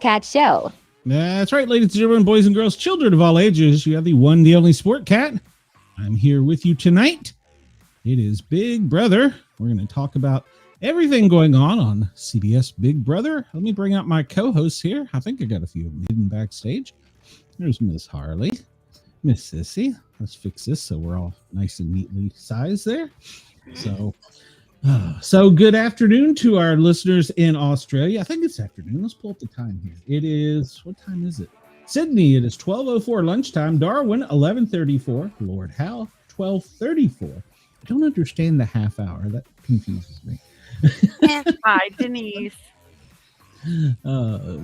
Cat Show. That's right, ladies and gentlemen, boys and girls, children of all ages. You have the one, the only Sport Cat. I'm here with you tonight. It is Big Brother. We're going to talk about everything going on CBS Big Brother. Let me bring out my co-hosts here. I think I got a few of them hidden backstage. There's Miss Harley, Miss Sissy. Let's fix this so we're all nice and neatly sized there. So good afternoon to our listeners in Australia. I think it's afternoon. Let's pull up the time here. It is, what time is it? Sydney, it is 12:04 lunchtime. Darwin, 11:34. Lord Howe, 12:34. I don't understand the half hour. That confuses me. Hi, Denise.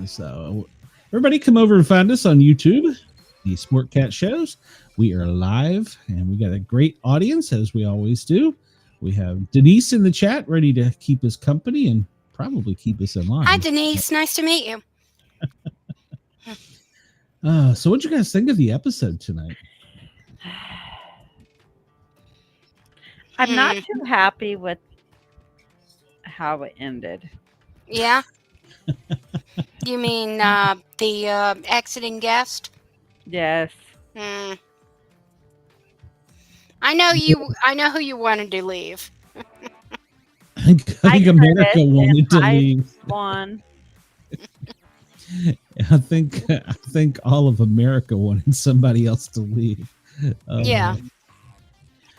So everybody come over and find us on YouTube, the Sport Cat Shows. We are live and we got a great audience as we always do. We have Denise in the chat ready to keep us company and probably keep us in line. Hi, Denise. Nice to meet you. So what'd you guys think of the episode tonight? I'm not too happy with how it ended. Yeah? You mean the exiting guest? Yes. I know who you wanted to leave. I think America wanted to leave. One. I think all of America wanted somebody else to leave. Yeah.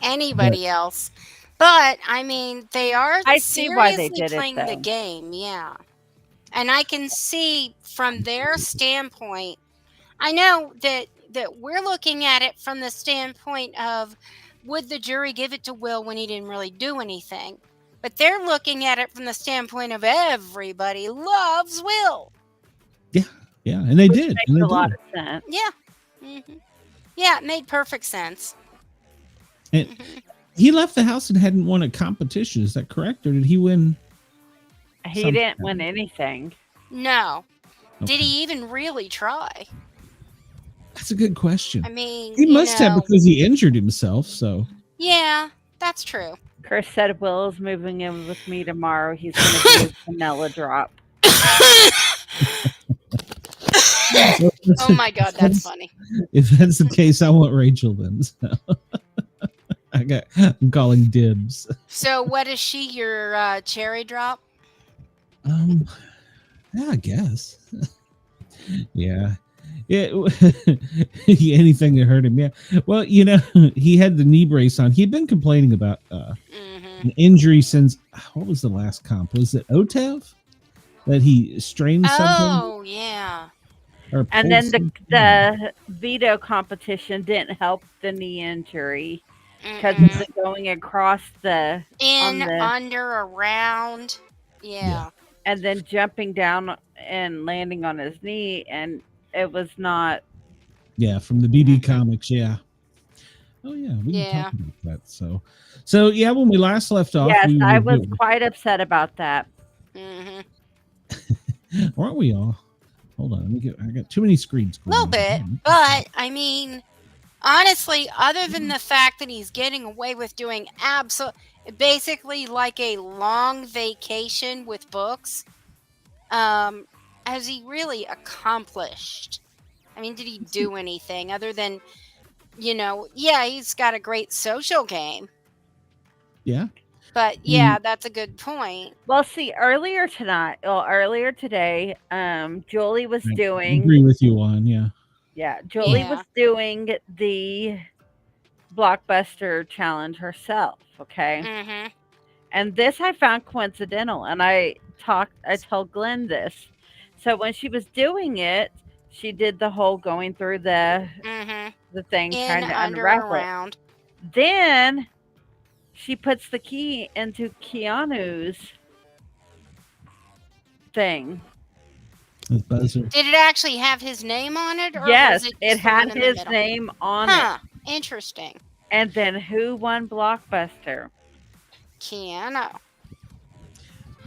Anybody else. But I mean, they are I see why they seriously did playing it, the though. game, yeah. And I can see from their standpoint, I know that we're looking at it from the standpoint of, would the jury give it to Will when he didn't really do anything? But they're looking at it from the standpoint of everybody loves Will. Yeah, and they did. Makes a lot of sense. Yeah. Mm-hmm. Yeah, it made perfect sense. And he left the house and hadn't won a competition. Is that correct? Or did he win? He didn't win anything. No. Okay. Did he even really try? That's a good question. I mean, he must have because he injured himself. So yeah, that's true. Chris said Will's moving in with me tomorrow. He's going to do his vanilla drop. Oh my God, that's funny. If that's the case, I want Rachel then. So. I'm calling dibs. So what is she, your cherry drop? Yeah, I guess. Yeah. Anything that hurt him. Yeah. Well, he had the knee brace on. He'd been complaining about an injury since, what was the last comp? Was it OTEV that he strained something? Oh, yeah. Or And pulled then something. the veto competition didn't help the knee injury because Mm-mm. of the going across the In, on the under, around. Yeah. and then jumping down and landing on his knee, and it was not. Yeah, from the BD comics. Yeah. Oh yeah, we can Yeah. talk about that. So yeah, when we last left off, Yes, we I were was doing, quite upset about that. Mm-hmm. aren't we all? Hold on, I got too many screens. A little going bit, on. but I mean, honestly, other than the fact that he's getting away with doing basically like a long vacation with books, has he really accomplished? I mean, did he do anything other than, yeah, he's got a great social game, Yeah. but yeah, that's a good point. Well, see, earlier today, Julie was I doing. agree with you on. Yeah. Julie Yeah. was doing the blockbuster challenge herself. Okay. Mm-hmm. And this I found coincidental, and I told Glenn this. So when she was doing it, she did the whole going through the thing, In, trying to under, unwrap it. around. Then she puts the key into Keanu's thing. The buzzer. Did it actually have his name on it? Or Yes, was it just the one had in the his middle? name on Huh. it. Interesting. And then who won Blockbuster? Keanu.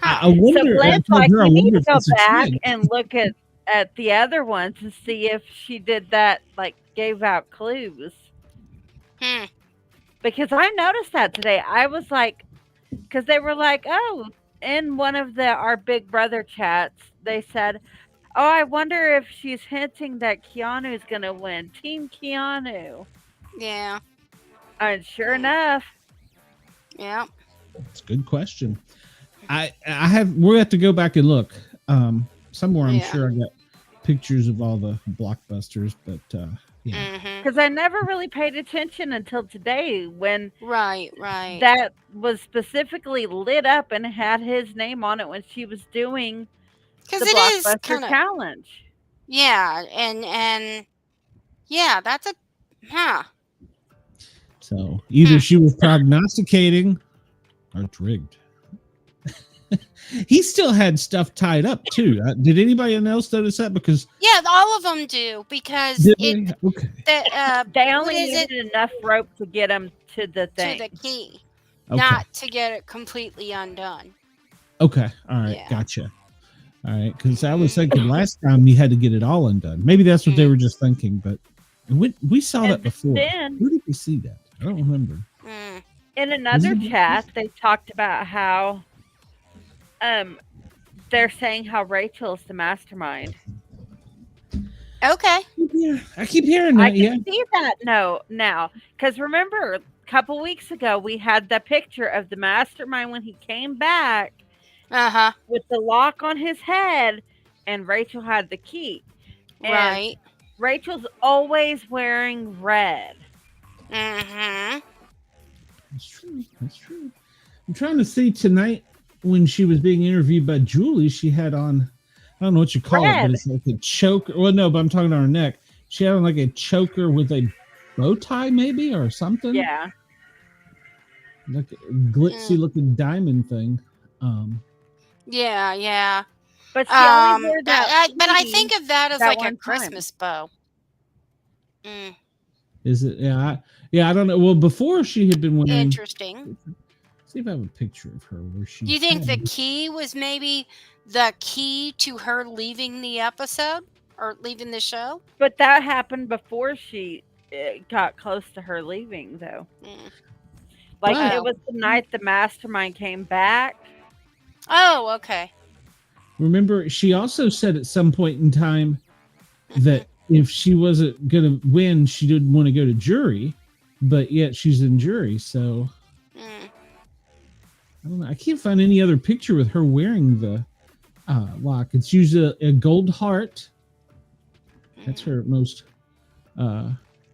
I wonder. So I Glenn's told like, her, I you need wonder to if go it's a back twin. and look at the other ones and see if she did that, like gave out clues. Because I noticed that today. I was like, because they were like, oh, in one of our Big Brother chats, they said, oh, I wonder if she's hinting that Keanu's going to win. Team Keanu. Yeah. And sure enough. Yeah. It's a good question. We'll have to go back and look. Somewhere I'm sure I got pictures of all the blockbusters, but yeah. Because I never really paid attention until today when Right. that was specifically lit up and had his name on it when she was doing the Blockbuster challenge. Yeah, and yeah, that's a So either she was prognosticating or it's rigged. He still had stuff tied up too. Did anybody else notice that? Because yeah, all of them do because they only needed enough rope to get him to the thing, to the key, Okay. not to get it completely undone. Okay, all right, gotcha. All right, because I was thinking last time you had to get it all undone. Maybe that's what they were just thinking, but we saw that before. Then, where did we see that? I don't remember. In another chat, they talked about how they're saying how Rachel's the mastermind. Okay. Yeah, I keep hearing that. I can see that now. Because remember, a couple weeks ago, we had the picture of the mastermind when he came back with the lock on his head, and Rachel had the key. And right. Rachel's always wearing red. That's true. That's true. I'm trying to see tonight when she was being interviewed by Julie, she had on, I don't know what you call it, but it's like a choker. Well, no, but I'm talking on her neck. She had on like a choker with a bow tie, maybe, or something. Yeah. Like a glitzy looking diamond thing. Yeah. But she only wore that. But I think of that as like a Christmas bow. Is it? Yeah. I don't know. Well, before she had been wearing. Interesting. See if I have a picture of her where she. Do you think the key was maybe the key to her leaving the episode or leaving the show? But that happened before she got close to her leaving, though. Like it was the night the mastermind came back. Oh, okay. Remember, she also said at some point in time that if she wasn't going to win, she didn't want to go to jury, but yet she's in jury. So I don't know. I can't find any other picture with her wearing the lock. It's usually a gold heart. That's her most.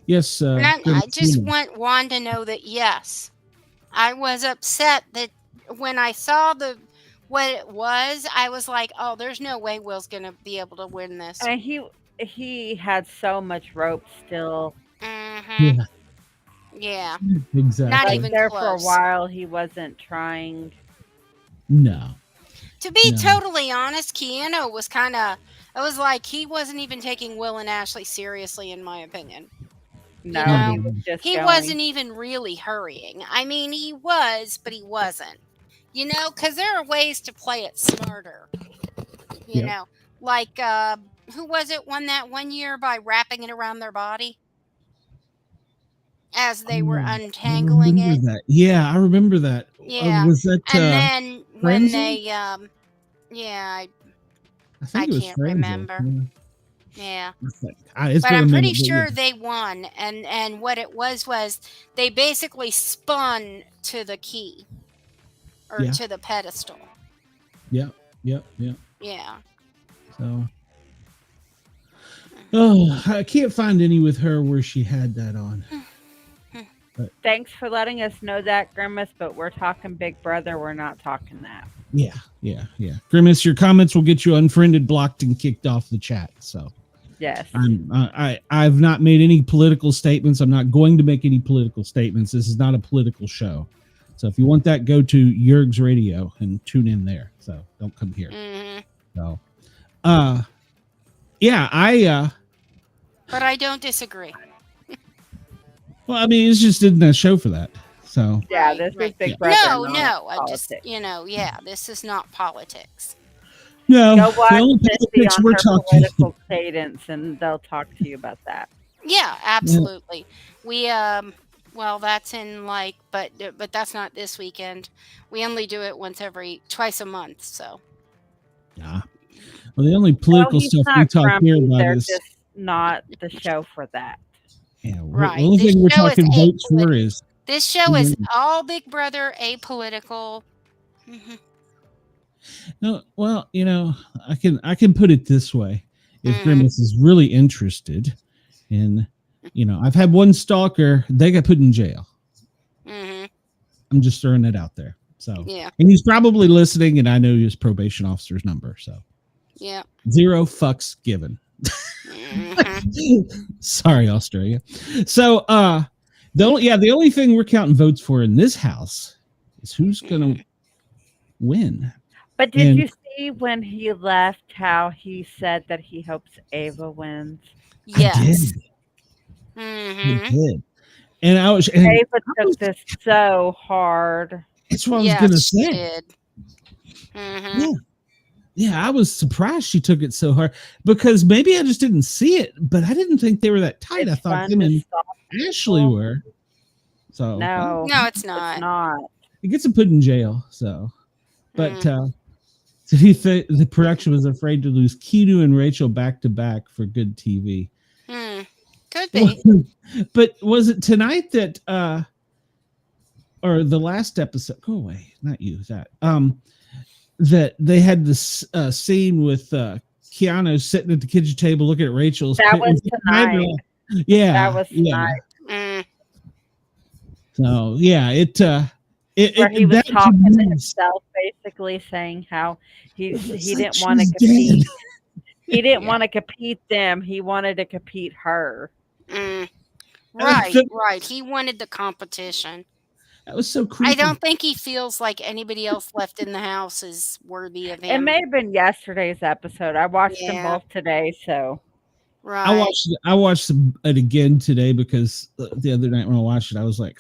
Yes. I just want Juan to know that yes, I was upset that when I saw what it was, I was like, oh, there's no way Will's gonna be able to win this. And he had so much rope still. Mm-hmm. Yeah, Yeah. Not exactly. even There for a close. while, he wasn't trying. No, To be no. totally honest, Keanu was kind of. It was like he wasn't even taking Will and Ashley seriously, in my opinion. You No, he know, was just he going. wasn't even really hurrying. I mean, he was, but he wasn't. Because there are ways to play it smarter. You Yep. know, like who was it won that one year by wrapping it around their body as they were Oh, I untangling remember it? that. Yeah, I remember that. Yeah, Was that and then when Frenzy? they, yeah, I I think it was can't Frenzy. remember. Yeah. Yeah. It's But been a I'm pretty minute, but sure yeah. they won, and what it was they basically spun to the key or Yeah. to the pedestal. Yep. Yep. Yep. Yeah. So, oh, I can't find any with her where she had that on. Thanks for letting us know that, Grimace, but we're talking Big Brother. We're not talking that. Yeah. Yeah. Yeah. Grimace, your comments will get you unfriended, blocked, and kicked off the chat. So, Yes. I've not made any political statements. I'm not going to make any political statements. This is not a political show. So if you want that, go to Yerg's Radio and tune in there. So don't come here. Mm-hmm. So, yeah, But I don't disagree. well, I mean, it's just in a show for that. So Yeah, Right, this is right. Big Brother. No, not no. I just, politics. yeah, this is not politics. no, Go watch the only Misty politics on we're her talking. political cadence, and they'll talk to you about that. Yeah, absolutely. We well, that's in but that's not this weekend. We only do it twice a month. So Yeah. Well, the only political he's stuff we not talk here grumpy. about They're is just not the show for that. the right. only This thing we're show is talking votes for is This show is all Big Brother, apolitical. Mhm. no. Well, I can put it this way: if Mhm. Grimace is really interested in, I've had one stalker; they got put in jail. Mhm. I'm just throwing it out there. So, Yeah. and he's probably listening, and I know his probation officer's number. So, Yeah. 0 fucks given. Mhm. Sorry, Australia. So, the only thing we're counting votes for in this house is who's gonna win. But did you see when he left how he said that he hopes Ava wins? Yes. I did. Mhm. I did. And Ava took this so hard. That's what I was Yes, gonna she say. did. Mhm. Yeah. Yeah, I was surprised she took it so hard because maybe I just didn't see it, but I didn't think they were that tight. I It's thought fun him to and stalk Ashley people. were. So No, No, it's it's not. not. it gets him put in jail. So, but Mm. the production was afraid to lose Keanu and Rachel back to back for good TV. Could be. But was it tonight that or the last episode? Go away, not you. That they had this scene with Keanu sitting at the kitchen table looking at Rachel's. That was tonight. Yeah, That was yeah. tonight. Mm. So yeah, Where he was that talking to means- himself, basically saying how he It's didn't like want to she's compete. dead. He didn't Yeah. want to compete them. He wanted to compete her. Mm. Right. Right. He wanted the competition. That was so creepy. I don't think he feels like anybody else left in the house is worthy of It him. may have been yesterday's episode. I watched them Yeah. both today, so Right. I watched it again today because the other night when I watched it, I was like,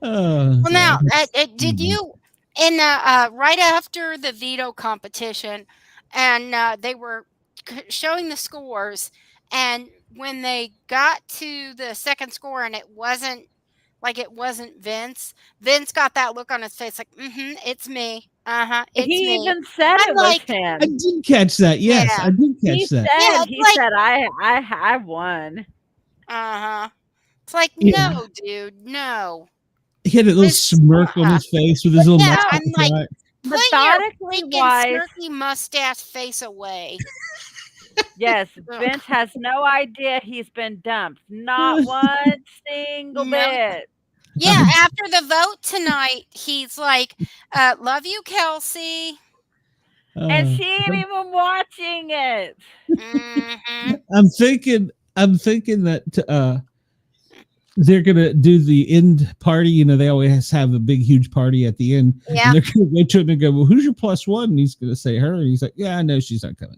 Well, now, did you in right after the veto competition, and they were showing the scores, and when they got to the second score, and it wasn't Vince. Vince got that look on his face, like, it's me. It's he me. even said I'm it was like- him. I did catch that. Yes, Yeah. I did He catch said that. Yeah, it's he like- said I won. It's like, Yeah. no, dude, no. He had a little This- smirk on his face with his little Yeah, mouth. I'm like, Put your Methodically freaking wise, smirky mustache face away. yes, Vince has no idea he's been dumped. Not one single Nope. bit. Yeah, after the vote tonight, he's like, love you, Kelsey. And Uh, she ain't even watching it. Hmm. I'm thinking that they're gonna do the end party. You know, they always have a big, huge party at the end, and Yeah. they're gonna go to him and go, "Well, who's your plus one?" And he's gonna say her, and he's like, "Yeah, I know she's not coming."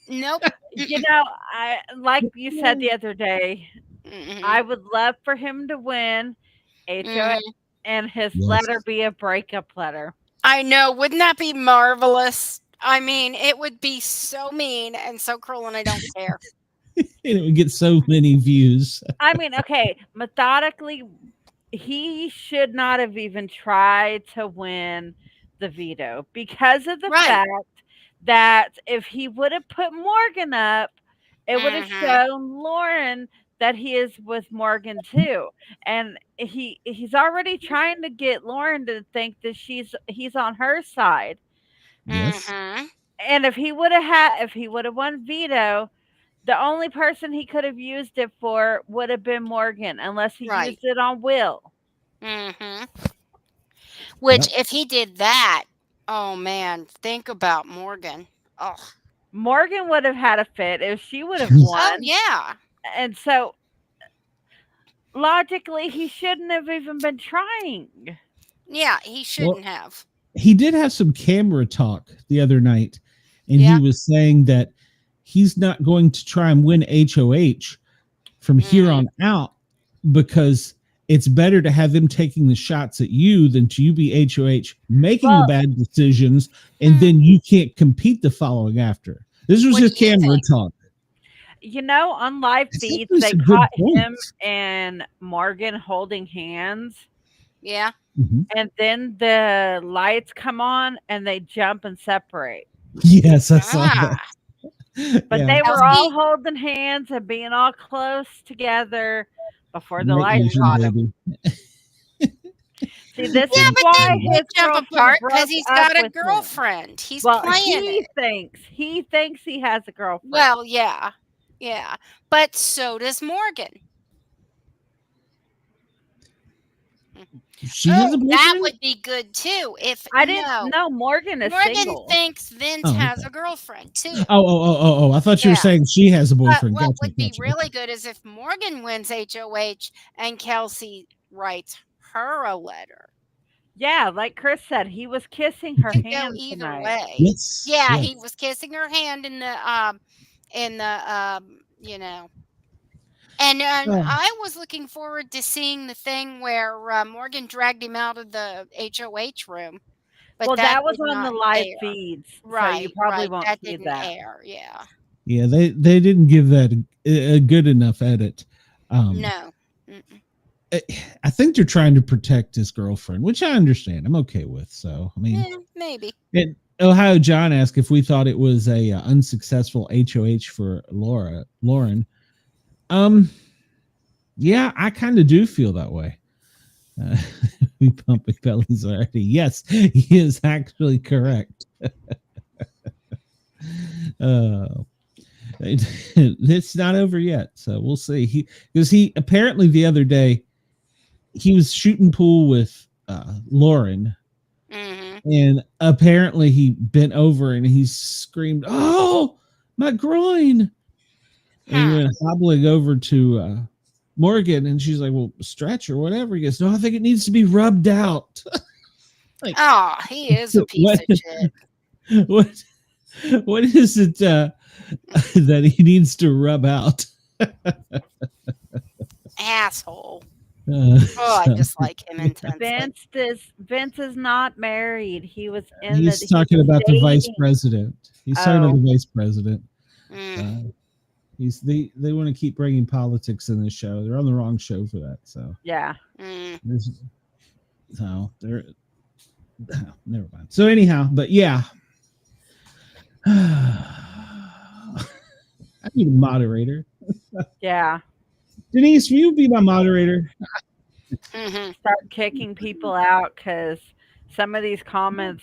Nope. You Mm-mm. know, I like you said the other day, Mhm. I would love for him to win HOA Mhm. and his letter Yes, be a breakup letter. I know. Wouldn't that be marvelous? I mean, it would be so mean and so cruel, and I don't care. and it would get so many views. I mean, okay, methodically, he should not have even tried to win the veto because of the Right. fact that if he would have put Morgan up, it would have Mhm. shown Lauren that he is with Morgan too. And he's already trying to get Lauren to think that he's on her side. Yes. Mhm. And if he would have won veto, the only person he could have used it for would have been Morgan, unless he Right. used it on Will. Mhm. Which, Yep. if he did that, oh man, think about Morgan. Oh. Morgan would have had a fit if she would have Oh won. yeah. And so logically, he shouldn't have even been trying. Yeah. He Well, shouldn't have. he did have some camera talk the other night, and he Yeah. was saying that he's not going to try and win HOH from here Mhm. on out because it's better to have them taking the shots at you than to you be HOH making the Well, bad decisions, and Hmm. then you can't compete the following after. This was What his do you camera think? talk. on live I think feeds, there's they some good caught him points. and Morgan holding hands. Yeah. Mhm. And then the lights come on and they jump and separate. Yes, I saw that. Ah. But Yeah, they were all Kelsey. holding hands and being all close together before the night lights vision, went Got on. him. baby. See, this Yeah, is Yeah. but why then they his jump girlfriend apart because broke he's up got a with him. girlfriend. He's Well, playing it. he thinks he has a girlfriend. Well, yeah. Yeah. But so does Morgan. Mhm. She has a Oh, that boyfriend. would be good too. If I didn't no, know Morgan is Morgan single. thinks Vince Oh, has okay. a girlfriend Oh, too. oh! I thought you were Yeah. saying she has a But boyfriend. what Gotcha, would be gotcha. really Okay. good is if Morgan wins HOH and Kelsey writes her a letter. Yeah, like Chris said, he was kissing her Could go hand either tonight. way. Yes, Yeah, he yes. was kissing her hand in the and Oh, I was looking forward to seeing the thing where Morgan dragged him out of the HOH room, but Well, that that was did on the not live air. feeds, so you Right, probably right. won't That see didn't that. air. Yeah. yeah. They didn't give that a good enough edit. Um, No. Mm-mm. I I think they're trying to protect his girlfriend, which I understand. I'm okay with. So, I mean, Maybe. Ohio John asked if we thought it was a unsuccessful HOH for Lauren. Um, yeah, I kind of do feel that way. Uh, we pumping bellies already. Yes, he is actually correct. Uh, it's not over yet, so we'll see. He apparently the other day he was shooting pool with Lauren, Hmm. and apparently he bent over and he screamed, "Oh, my groin!" And he Huh. went hobbling over to Morgan, and she's like, "Well, stretch or whatever." He goes, "No, I think it needs to be rubbed out." Like, Oh, he is a piece what? of shit. What? What is it that he needs to rub out? Asshole. Uh, Oh, I so, dislike him yeah. intensely. Vince is not married. He's He talking was about the vice dating. president. He's talking about Oh, the vice president. Mm. Uh, they want to keep bringing politics in this show. They're on the wrong show for that. So yeah. Mm. there's so they're never mind. So anyhow, but yeah. I need a moderator. Yeah. Denise, will you be my moderator? Hmm. Start kicking people out because some of these comments.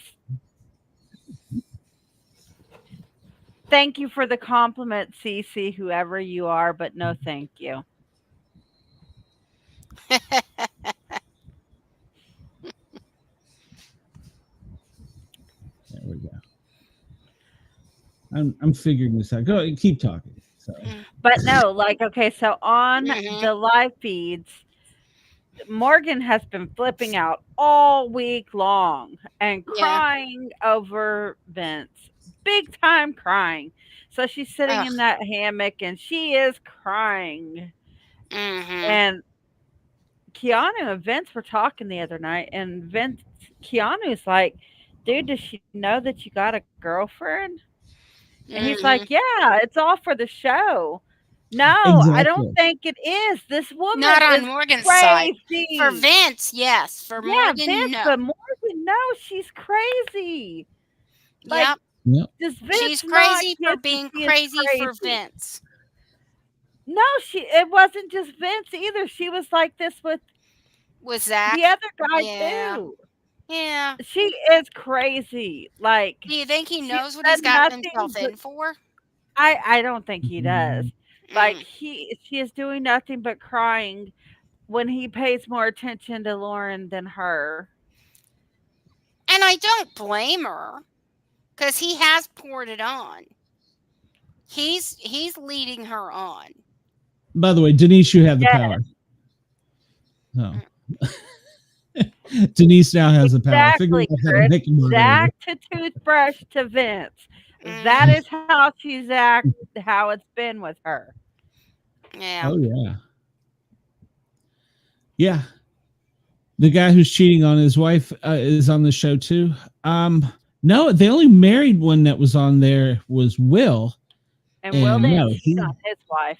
Thank you for the compliment, Cece, whoever you are, but no thank you. There we go. I'm figuring this out. Go ahead, keep talking. So But no, like, okay, so on Mhm. the live feeds, Morgan has been flipping out all week long and Yeah. crying over Vince. Big time crying. So she's sitting Ugh. in that hammock and she is crying. Mhm. And Keanu and Vince were talking the other night, and Keanu's like, dude, does she know that you got a girlfriend? And he's like, Mhm. yeah, it's all for the show. No, I don't exactly. think it is. This woman Not on is Morgan's side. For crazy. Vince, yes. For Yeah, Morgan, Vince, no. but Morgan, no, she's crazy. Like, Yep. Yep. does Vince She's not crazy for get that being she is crazy for crazy? Vince. No, it wasn't just Vince either. She was like this with With the Zach. other guy Yeah. too. Yeah. She is crazy. Like, Do you think he she knows what said he's gotten nothing himself but in for? I don't think he does. Like, Mm. she is doing nothing but crying when he pays more attention to Lauren than her. And I don't blame her because he has poured it on. He's leading her on. By the way, Denise, you have the Yeah, power. Oh. Mm. Denise now has the power. Figure exactly, out how to Chris. make a moderator. Zach to toothbrush to Vince. That Mhm. is how she's how it's been with her. Yeah. Oh yeah, yeah. The guy who's cheating on his wife is on the show too. No, the only married one that was on there was Will, And Will and didn't no, cheat on his wife.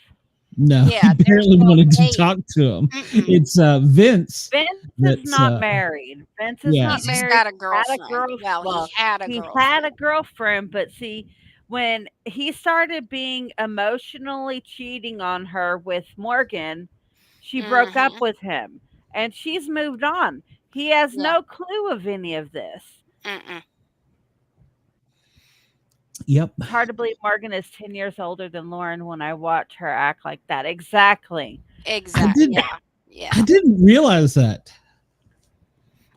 he Yeah. They're barely still wanted to dating. talk to him. Mm-mm. It's Vince. Vince is That's not married. Vince is yeah, not He's just married. got a Had a girlfriend. girl. Well, he Well, had a he had a girlfriend. girlfriend, but see, when he started being emotionally cheating on her with Morgan, she broke up Mhm. with him, and she's moved on. He has Yeah. no clue of any of this. Mm-mm. yep. It's hard to believe Morgan is 10 years older than Lauren when I watch her act like that. Exactly. I Exact. did. Yeah. I Yeah. didn't realize that.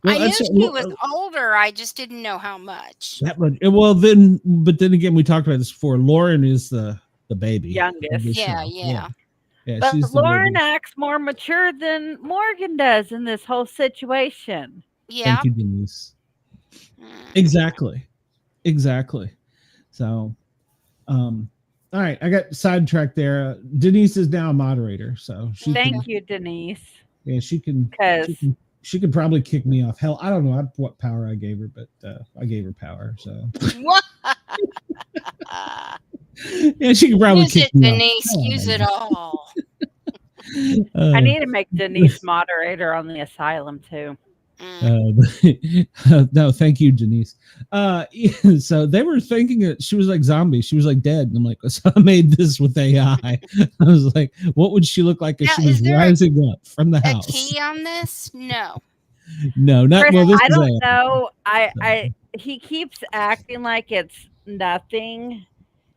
I Well, knew that's she was older. I just didn't know how much. that much. Well, but then again, we talked about this before. Lauren is the baby of the Youngest. Yeah. show. Yeah, Yeah. yeah, But she's the Lauren baby. acts more mature than Morgan does in this whole situation. Thank Yeah. you, Denise. Mm. Exactly, exactly. So, all right, I got sidetracked there. Denise is now a moderator, so she Okay. can, Thank you, Denise. yeah, Because she could probably kick me off. Hell, I don't know what power I gave her, but I gave her power. So What? yeah, she could probably Use kick it, me off. Denise. Use it all. I Uh, need to make Denise moderator on the asylum too. no, thank you, Denise. Yeah, so they were thinking that she was like zombie. She was like dead. And I'm like, so I made this with AI. I was like, what would she look like if Now, she is was there rising up from the a house? key on this? No. No, not Chris, well. This I is don't AI. know. So. He keeps acting like it's nothing,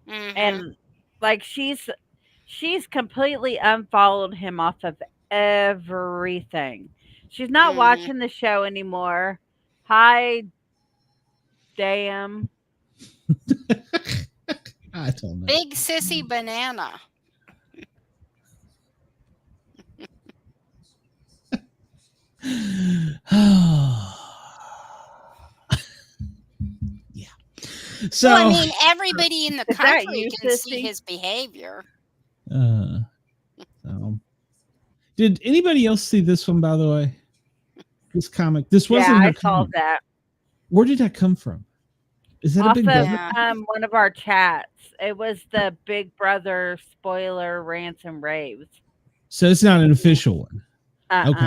Mm-hmm. and like she's completely unfollowed him off of everything. She's not Mm-hmm. watching the show anymore. Hi, damn. I don't know. Big sissy banana. Yeah. So, Well, I mean, everybody in the Is that country you, can see sissy? his behavior. so, did anybody else see this one? By the way, this comic. This Yeah, wasn't her I saw comic. that Where did that come from? Is that a off Big of Brother? Yeah. one of our chats. It was the Big Brother spoiler rants and raves. So it's not an official one. Okay.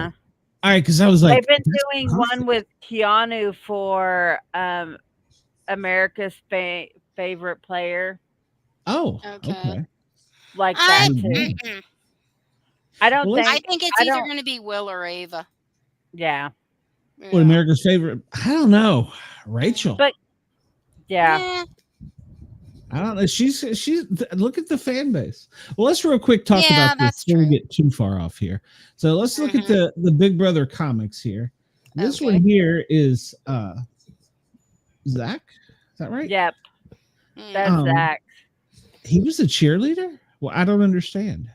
All right, because I was like, They've been that's doing perfect. one with Keanu for America's favorite player, Oh, Okay. okay. like I, that too. mm-mm. I don't Well, let's- I think. think it's I either don't. going to be Will or Ava. Yeah, What Yeah. America's favorite? I don't know. Rachel. but yeah. Yeah. I don't know. She's look at the fan base. Well, let's real quick talk Yeah, about this that's before we true. get too far off here. So let's look at Mhm. the Big Brother comics here. This Okay. one here is Zach. Is that right? Yep. That's Zach. He was a cheerleader? Well, I don't understand.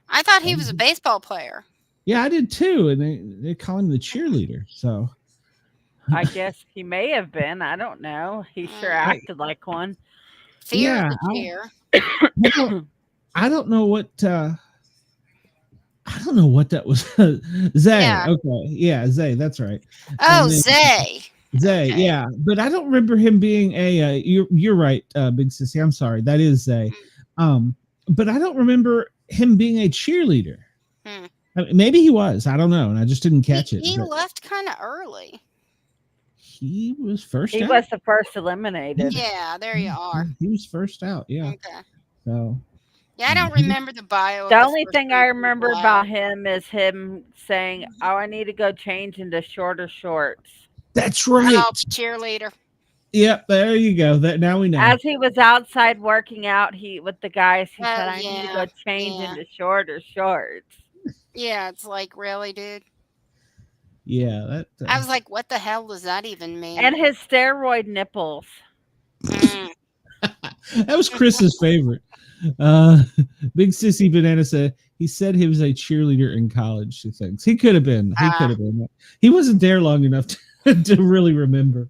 I thought he was a baseball player. Yeah, I did too. And they call him the cheerleader. So I guess he may have been. I don't know. He sure acted like one. Fear Yeah, of the cheer. I don't know what I don't know what that was. Zay. Yeah. Okay. Yeah, Zay, that's right. Oh, And then- Zay. Zay, Okay. yeah. But I don't remember him being a you're right, Big Sissy. I'm sorry. That is Zay. But I don't remember him being a cheerleader. Hmm. I mean, maybe he was. I don't know. And I just didn't catch it. He but left kind of early. he was first He out. was the first eliminated. Yeah, there you are. He was first out. Yeah. Okay. So Yeah, I don't remember the bio. The of only first thing three I remember people about out. him is him saying, "Oh, I need to go change into shorter shorts." that's right. Oh, cheerleader. Yep, there you go. That now we know. As he was outside working out, with the guys, he said, Oh, "I need to yeah, go change yeah. into shorter shorts." Yeah, it's like, really, dude? Yeah, that I was like, what the hell does that even mean? And his steroid nipples. Mm. that was Chris's favorite. Big Sissy Banana said he said he was a cheerleader in college. She thinks he could have been. He could have been. He wasn't there long enough to really remember.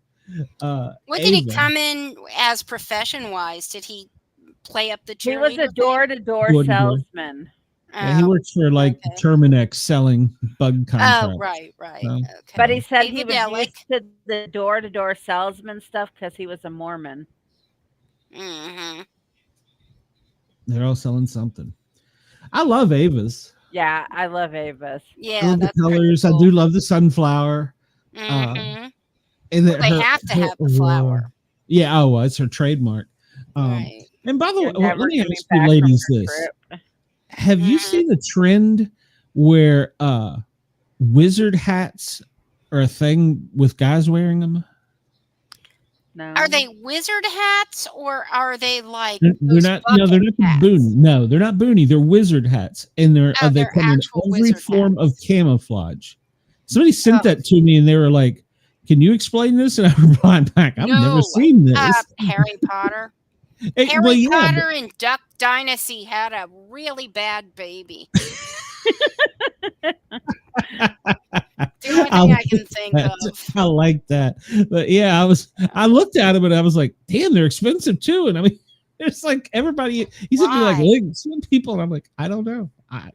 What did he Ava. come in as profession-wise? Did he play up the cheerleader He was a thing? door-to-door Door-to-door. salesman. Yeah, he Oh, works for like okay. Terminex selling bug contracts. Oh, right. So- Okay. But he said he was Davidelic. used to the door-to-door salesman stuff because he was a Mormon. Mm-hmm. They're all selling something. I love Ava's. Yeah, I love Avis. I Yeah, love the that's pretty colors. cool. I do love the sunflower. Mm-hmm. And Well, they have to have the flower. Yeah, oh, well, it's her trademark. Right. And by the way, You're let never me coming ask you back ladies from your this. trip. Have you Mhm. seen the trend where wizard hats are a thing with guys wearing them? No. Are they wizard hats or are they like They're those not. No, they're not bucket hats? boonie. No, they're not boonie. They're wizard hats, and they they're come in actual every wizard form hats. of camouflage. Somebody sent Oh. that to me, and they were like, "Can you explain this?" And I replied back, "I've No. never seen this." Harry Potter. Hey, Harry well, yeah, but- Potter and Duck Dynasty had a really bad baby. The only thing I can think of. I like that. But yeah, I looked at them and I was like, damn, they're expensive too. And I mean, it's like everybody, he sent me like Why? links from people, and I'm like, I don't know. I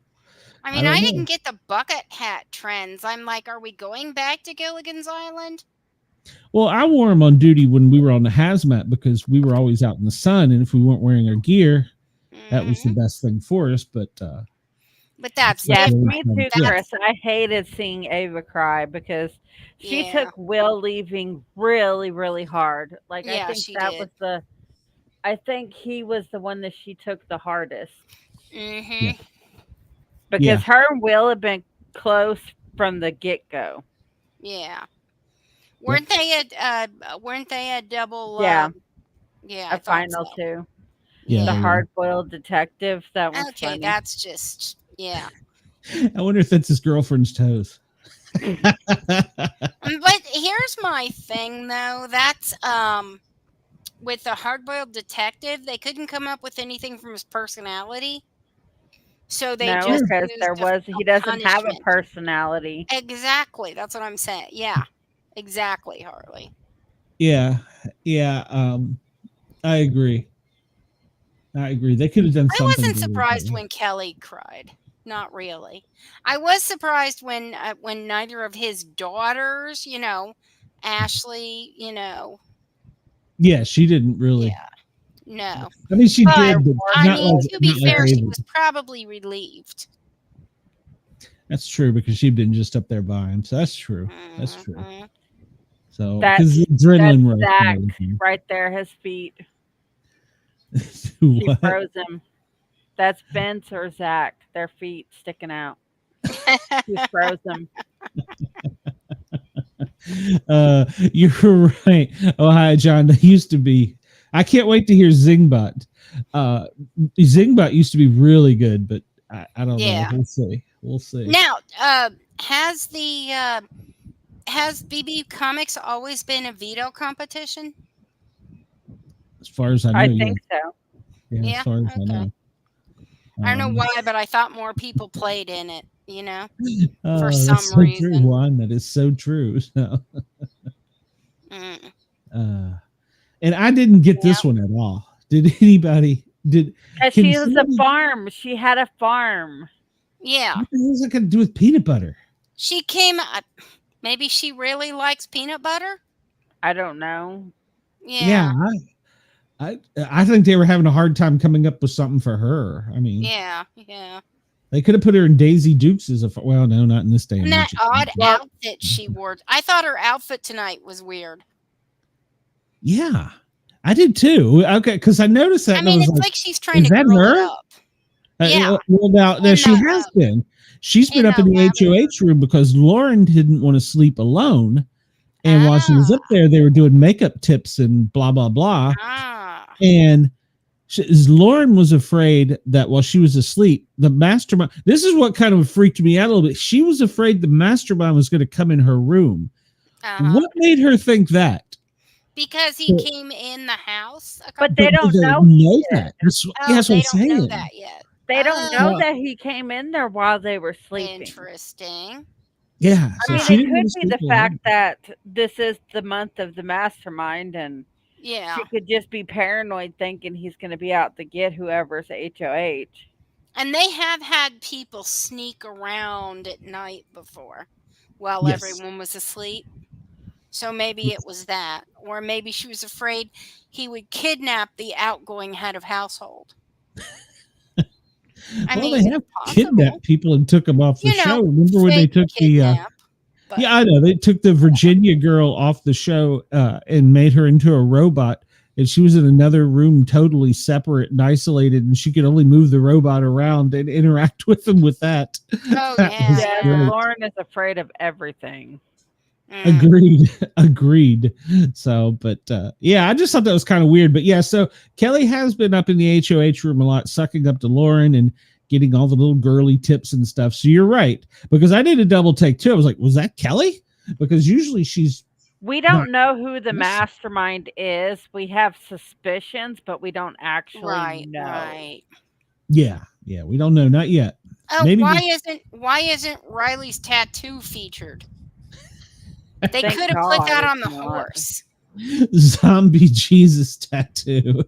I mean, don't I know. didn't get the bucket hat trends. I'm like, are we going back to Gilligan's Island? Well, I wore them on duty when we were on the hazmat because we were always out in the sun, and if we weren't wearing our gear, that was the Mhm. best thing for us. But But that's Yes, really me fun. too, Yeah. Chris. I hated seeing Ava cry because she Yeah. took Will leaving really, really hard. Like I Yeah, think she that did. was I think he was the one that she took the hardest Mm-hmm. Yeah. because her and Will have been close from the get-go. Yeah. Weren't they a double? Yeah. Yeah. I A thought final so. two. Yeah, The they were. hard-boiled detective. That was Okay, funny. that's just yeah. I wonder if that's his girlfriend's toes. But here's my thing though. That's with the hard-boiled detective, they couldn't come up with anything from his personality. So they No, just because used he doesn't have a punishment. personality. Exactly. That's what I'm saying. Yeah. Exactly, Harley. yeah, I agree. They could have done I something. wasn't better, surprised but- when Kelly cried. Not really. I was surprised when neither of his daughters, Ashley, Yeah, she didn't really. yeah, no. I mean, she But, did, but I not mean, like, to be not like fair, she Ava. was probably relieved. That's true because she'd been just up there by him. So that's true. That's true. Mhm. So That's- because the adrenaline rush. Zach and everything. right there, his feet. She What? froze him. That's Vince or Zach. Their feet sticking out. She froze them. You're right. Oh, hi, John. That used to be. I can't wait to hear Zingbot. Zingbot used to be really good, but I don't Yeah. know. We'll see. We'll see. Now, has BB Comics always been a veto competition? as far as I know. I Yeah, think so. as far as I know. I don't know why, but I thought more people played in it, Oh, for that's some so true, reason. Juan. That is so true. So, and I didn't get this one at all. Did anybody? Did She was a farm. She had a farm. Yeah. What the hell is that got to do with peanut butter? She came. Maybe she really likes peanut butter. I don't know. Yeah. I think they were having a hard time coming up with something for her. I mean, Yeah. they could have put her in Daisy Dukes as well, no, not in this day and And age. that odd outfit she wore. I thought her outfit tonight was weird. Yeah, I did too. Okay, because I noticed that. I mean, it's like she's trying to grow it up. Yeah. Well, now she has been. She's been up in the HOH room because Lauren didn't want to sleep alone. And while she was up there, they were doing makeup tips and blah, blah, blah. And Lauren was afraid that while she was asleep, the mastermind, this is what kind of freaked me out a little bit. She was afraid the mastermind was going to come in her room. What made her think that? Because he came in the house. But they don't know that. That's what I'm saying. They don't know that yet. They don't know that he came in there while they were sleeping. Interesting. Yeah. I mean, it could be the fact that this is the month of the mastermind, and she could just be paranoid thinking he's going to be out to get whoever's HOH. And they have had people sneak around at night before while everyone was asleep. So maybe it was that. Or maybe she was afraid he would kidnap the outgoing head of household. They have kidnapped people and took them off the show. Remember when they took the I know they took the Virginia girl off the show and made her into a robot, and she was in another room totally separate and isolated, and she could only move the robot around and interact with them with that. Oh yeah. Lauren is afraid of everything. Agreed. So, but I just thought that was kind of weird. But yeah, so Kelly has been up in the HOH room a lot, sucking up to Lauren and getting all the little girly tips and stuff. So you're right, because I did a double take too. I was like, was that Kelly? Because usually we don't know who the mastermind is. We have suspicions, but we don't actually know. Right. Yeah, we don't know, not yet. Oh, maybe why isn't Riley's tattoo featured? They could have put that on the horse. Zombie Jesus tattoo.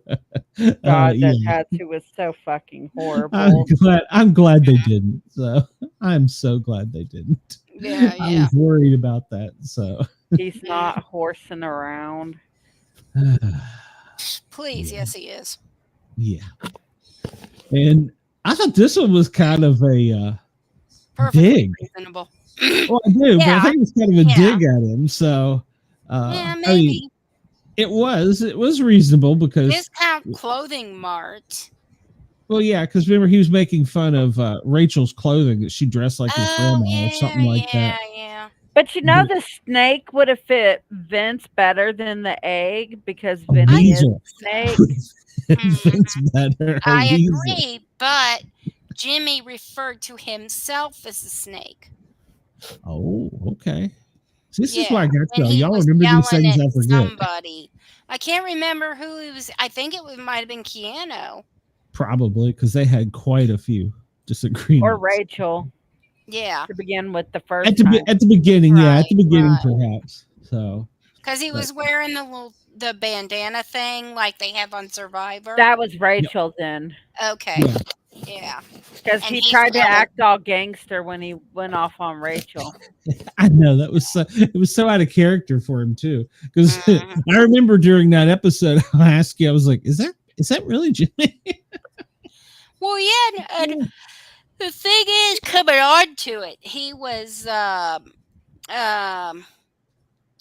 God, that tattoo was so fucking horrible. I'm glad they didn't. So I'm so glad they didn't. Yeah. I was worried about that. So he's not horsing around. Please, yes, he is. Yeah. And I thought this one was kind of a dig. Reasonable. Well, I do, but I think it's kind of a dig at him. So, maybe. I mean, it was reasonable because Discount Clothing Mart. Well, yeah, because remember he was making fun of Rachel's clothing that she dressed like his grandma or something like that. Yeah. But the snake would have fit Vince better than the egg because Vince is a snake. Vince better. I agree, but Jimmy referred to himself as a snake. Oh, okay. So this is why I got y'all remember these things I forget. Somebody. I can't remember who he was. I think it might have been Keanu. Probably, because they had quite a few disagreements. Or Rachel. Yeah. To begin with the first at the beginning, perhaps. So because he was wearing the bandana thing like they have on Survivor. That was Rachel then. Okay. Yeah. Because he tried to act all gangster when he went off on Rachel. I know that was it was so out of character for him too. Because I remember during that episode, I asked you, I was like, "Is that really Jimmy?" Well, yeah. And the thing is, coming on to it, he was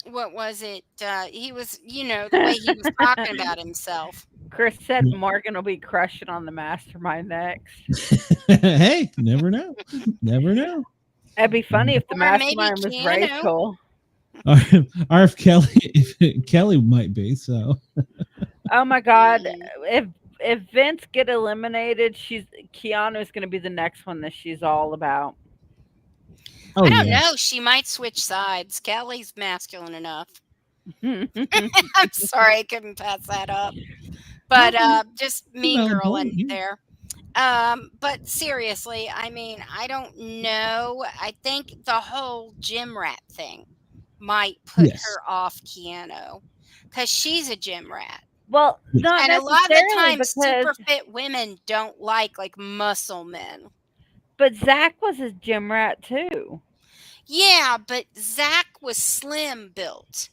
what was it? He was, the way he was talking about himself. Chris said Morgan will be crushing on the mastermind next. Hey, never know. Never know. It'd be funny if the mastermind was Rachel. Or if Kelly might be, so. Oh my God. If Vince get eliminated, Keanu's going to be the next one that she's all about. Oh, I don't know. She might switch sides. Kelly's masculine enough. I'm sorry, I couldn't pass that up. but Okay. just mean Well, girl in yeah. there. But seriously, I mean, I don't know. I think the whole gym rat thing might put Yes. her off Keanu because she's a gym rat. Well, Yes. not And a lot of the necessarily time, because, super fit women don't like muscle men. but Zach was a gym rat too. Yeah, but Zach was slim built.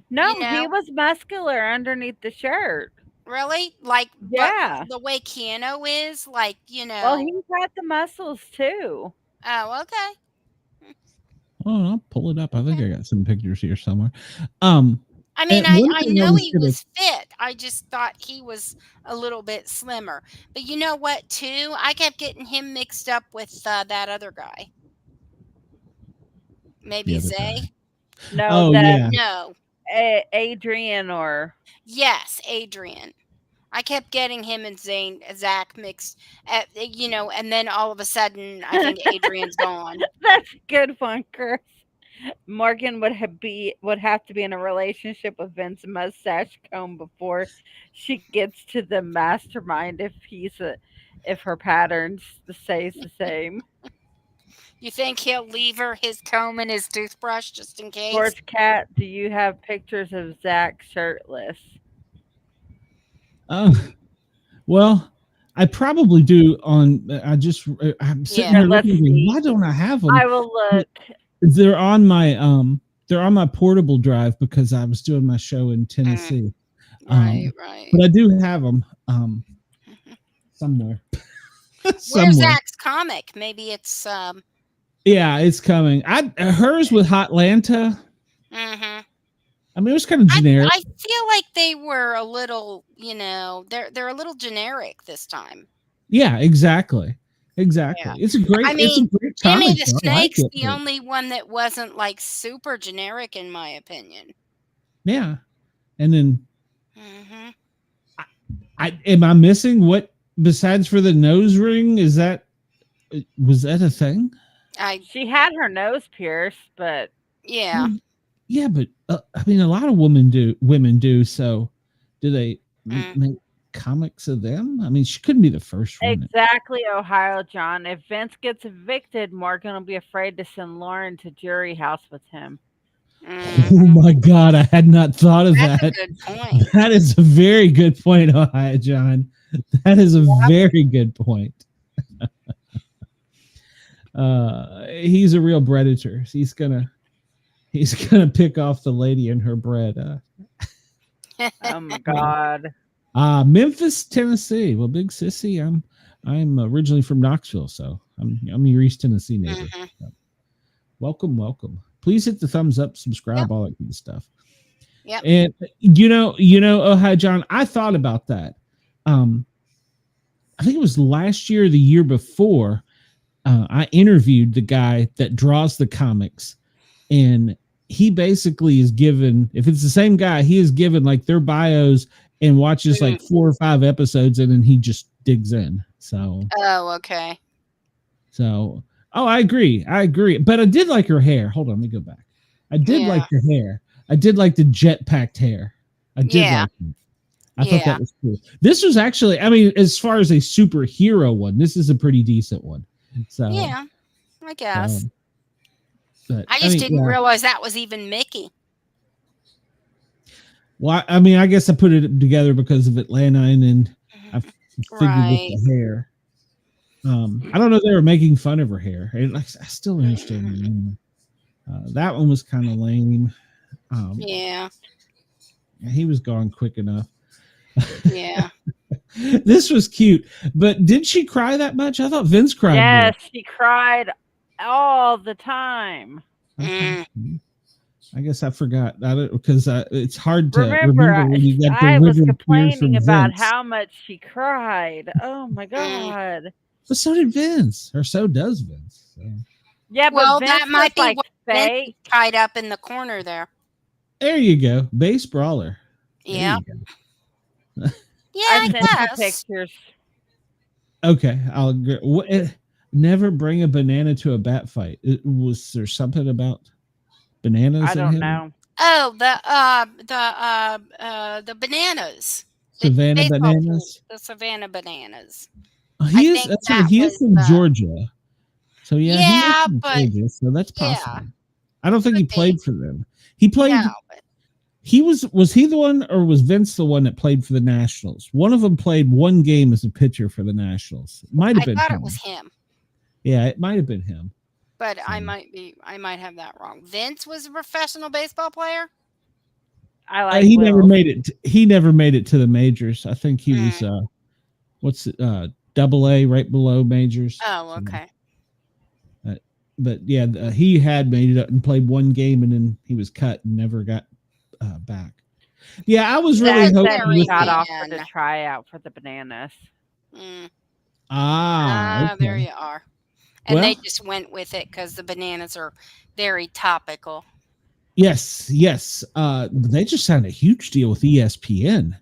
You No, he know, was muscular underneath the shirt. really? Like, but Yeah. the way Keanu is, Well, he's got the muscles too. Oh, okay. Oh, I'll pull it up. I think Okay. I got some pictures here somewhere. I mean, And one I thing I know was he gonna, was fit. I just thought he was a little bit slimmer. But you know what, too? I kept getting him mixed up with that other guy. the Maybe other Zay? guy. No, Oh that yeah. No. Adrian or Yes, Adrian. I kept getting him and Zach mixed, and then all of a sudden, I think Adrian's gone. that's a good one, Chris. Morgan would have to be in a relationship with Vince Mustache Comb before she gets to the mastermind if her patterns stays the same. You think he'll leave her his comb and his toothbrush just in case? George Cat, do you have pictures of Zach shirtless? Well, I probably do. I'm sitting here Let's looking. see. Why don't I have them? I will look. They're on my portable drive because I was doing my show in Tennessee. Right. But I do have them somewhere. Where's Zach's comic? Maybe it's Yeah, it's coming. Hers with Hotlanta. I mean, it was kind of generic. I feel like they were a little, they're a little generic this time. Yeah, exactly. Yeah. It's a great. I mean, it's a great Jimmy comic. the Snake's the only one that wasn't super generic, in my opinion. Yeah, and then am I missing what besides for the nose ring? Was that a thing? She had her nose pierced, but yeah. Yeah, but I mean, a lot of women do. So, do they make comics of them? I mean, she couldn't be the first one. Exactly, Ohio John. If Vince gets evicted, Morgan will be afraid to send Lauren to jury house with him. Oh my God, I had not thought of that. That's a good point. That is a very good point, Ohio John. That is a very good point. He's a real predator. He's gonna pick off the lady in her bread. Oh my God. Memphis, Tennessee. Well, big sissy. I'm originally from Knoxville, so I'm your East Tennessee neighbor. So, welcome. Please hit the thumbs up, subscribe, all that good stuff. Yeah. And oh hi John, I thought about that. I think it was last year or the year before. I interviewed the guy that draws the comics, and he basically is given, if it's the same guy, he is given their bios and watches 4 or 5 episodes, and then he just digs in. So okay. So I agree. But I did like her hair. Hold on, let me go back. I did like the hair. I did like the jet packed hair. I did like it. I thought that was cool. This was actually, I mean, as far as a superhero one, this is a pretty decent one. So yeah, I guess. But I just didn't realize that was even Mickey. Well, I mean, I guess I put it together because of Atlanta, and then I figured with the hair. I don't know, they were making fun of her hair. I still don't understand. That one was kind of lame. Yeah. He was gone quick enough. Yeah. This was cute, but did she cry that much? I thought Vince cried. Yes, she cried all the time. Okay. I guess I forgot that because it's hard to remember when you get the I was river complaining about Vince. how much she cried. Oh my God. But so did Vince, or so does Vince. So. Yeah, but well, Vince that might be what Vince tied up in the corner there. There you go, base brawler. Yeah. Yeah, I sent you guess. pictures. Okay, I'll agree. Never bring a banana to a bat fight. Was there something about bananas? I don't know. Oh, the bananas. Savannah baseball team, Bananas. the Savannah Bananas. He I is. think That's right. that He is was from the Georgia. So yeah, he is yeah, from but Georgia. So that's yeah, possible. I don't think he could be. played for them. He No, played. but He was he the one, or was Vince the one that played for the Nationals? One of them played one game as a pitcher for the Nationals. It might have I been thought him. it was him. Yeah, it might have been him. But So, I might have that wrong. Vince was a professional baseball player. I like he never Will. made it. He never made it to the majors. I think he was Mm. what's it? Double A, right below majors. Oh, So, okay. but yeah, he had made it up and played one game, and then he was cut and never got back. Yeah, I was really That hoping said with he got the, offered to try out for the Bananas. Mm. There okay. you are. And Well, they just went with it because the Bananas are very topical. yes. They just signed a huge deal with ESPN.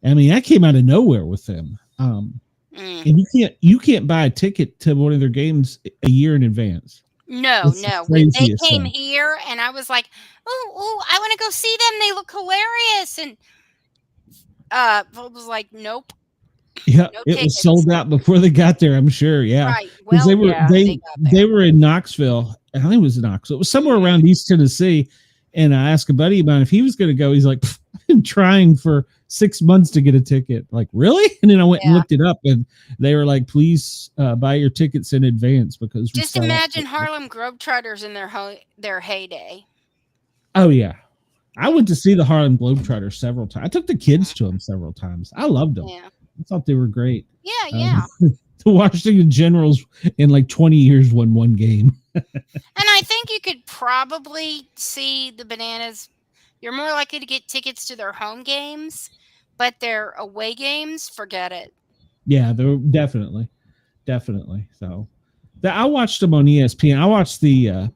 I mean, that came out of nowhere with them. Mm. And you can't buy a ticket to one of their games a year in advance. No, It's the no. When they craziest came thing. here, and I was like, "Oh, I want to go see them. They look hilarious." And Phil was like, "Nope, Yeah, no it was tickets." sold out before they got there. I'm sure. Yeah, Right. because Well, they were yeah, they got they there. were in Knoxville. I think it was in Knoxville. It was somewhere around East Tennessee. And I asked a buddy about if he was going to go. He's like, I've been trying for 6 months to get a ticket. Like, really? And then I went and Yeah. looked it up, and they were like, please buy your tickets in advance because we Just sell out imagine quickly. Harlem Globetrotters in their heyday. Oh yeah, I went to see the Harlem Globetrotters several times. I took the kids to them several times. I loved them. Yeah. I thought they were great. Yeah. The Washington Generals in like 20 years won one game. And I think you could probably see the Bananas. You're more likely to get tickets to their home games, but their away games, forget it. Yeah, they're definitely. So I watched them on ESPN. I watched the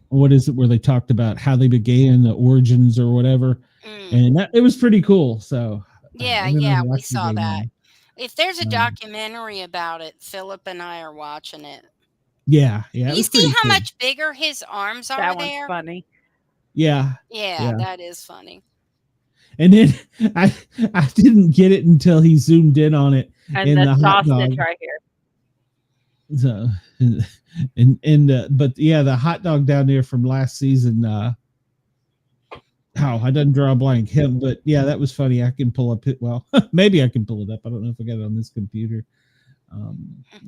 what is it where they talked about how they began, the origins or whatever, and it was pretty cool. So Yeah, and then I we watched the saw game that. on. If there's a documentary about it, Philip and I are watching it. Yeah, it You was see pretty how cool. much bigger his arms are that one's there? funny. Yeah. Yeah, that is funny. And then I didn't get it until he zoomed in on it And in the the hot dog. sausage right here. So but yeah, the hot dog down there from last season. I didn't draw a blank him, but yeah, that was funny. I can pull up it. Well, maybe I can pull it up. I don't know if I got it on this computer.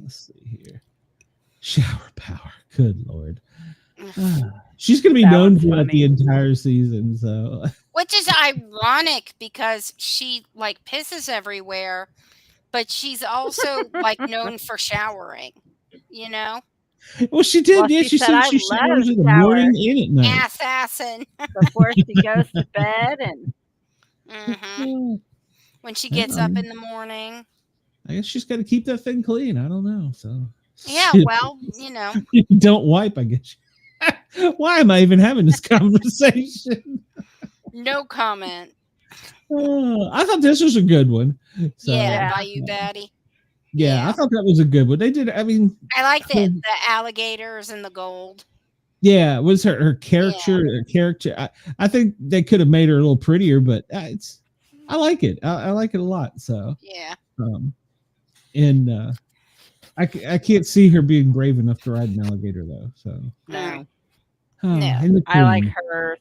Let's see here. Shower power. Good Lord. She's going to be That known was for that funny. the entire season. So, Which is ironic because she like pisses everywhere, but she's also like known for showering. You know, well, she did. Well, Yeah, she she said, said "I she love showers in the shower." morning and at night. assassin. Before she goes to bed, and When she gets up in the morning. I guess she's got to keep that thing clean. I don't know. So Yeah, well, you know. Don't wipe, I guess. Why am I even having this conversation? No comment. I thought this was a good one. So, Yeah, by you, Batty. Yeah, I thought that was a good one. They did. I mean, I like the alligators and the gold. Yeah, it was her character. Yeah. Her character. I think they could have made her a little prettier, but I like it. I like it a lot. So yeah. And I can't see her being brave enough to ride an alligator though. So no, No. I like her.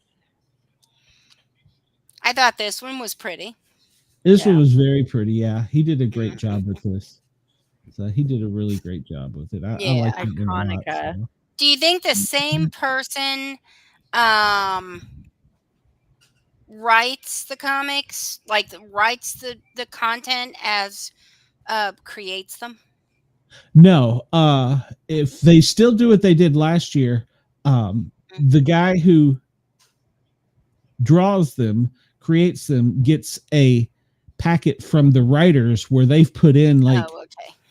I thought this one was pretty. This one was very pretty. Yeah, he did a great job with this. So he did a really great job with it. I like it a lot. So. Do you think the same person writes the comics, like writes the content as creates them? No. If they still do what they did last year, the guy who draws them, creates them, gets a packet from the writers where they've put in like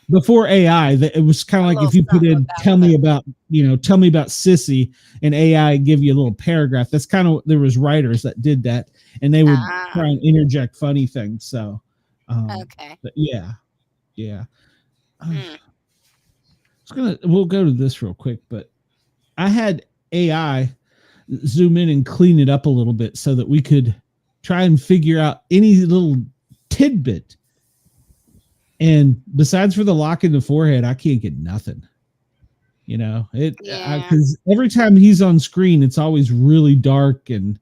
before AI, it was kind of like if you put in tell me about Sissy, and AI give you a little paragraph. That's kind of, there was writers that did that, and they would try and interject funny things. So but yeah. We'll go to this real quick, but I had AI zoom in and clean it up a little bit so that we could try and figure out any little tidbit. And besides for the lock in the forehead, I can't get nothing. You know, because every time he's on screen, it's always really dark and,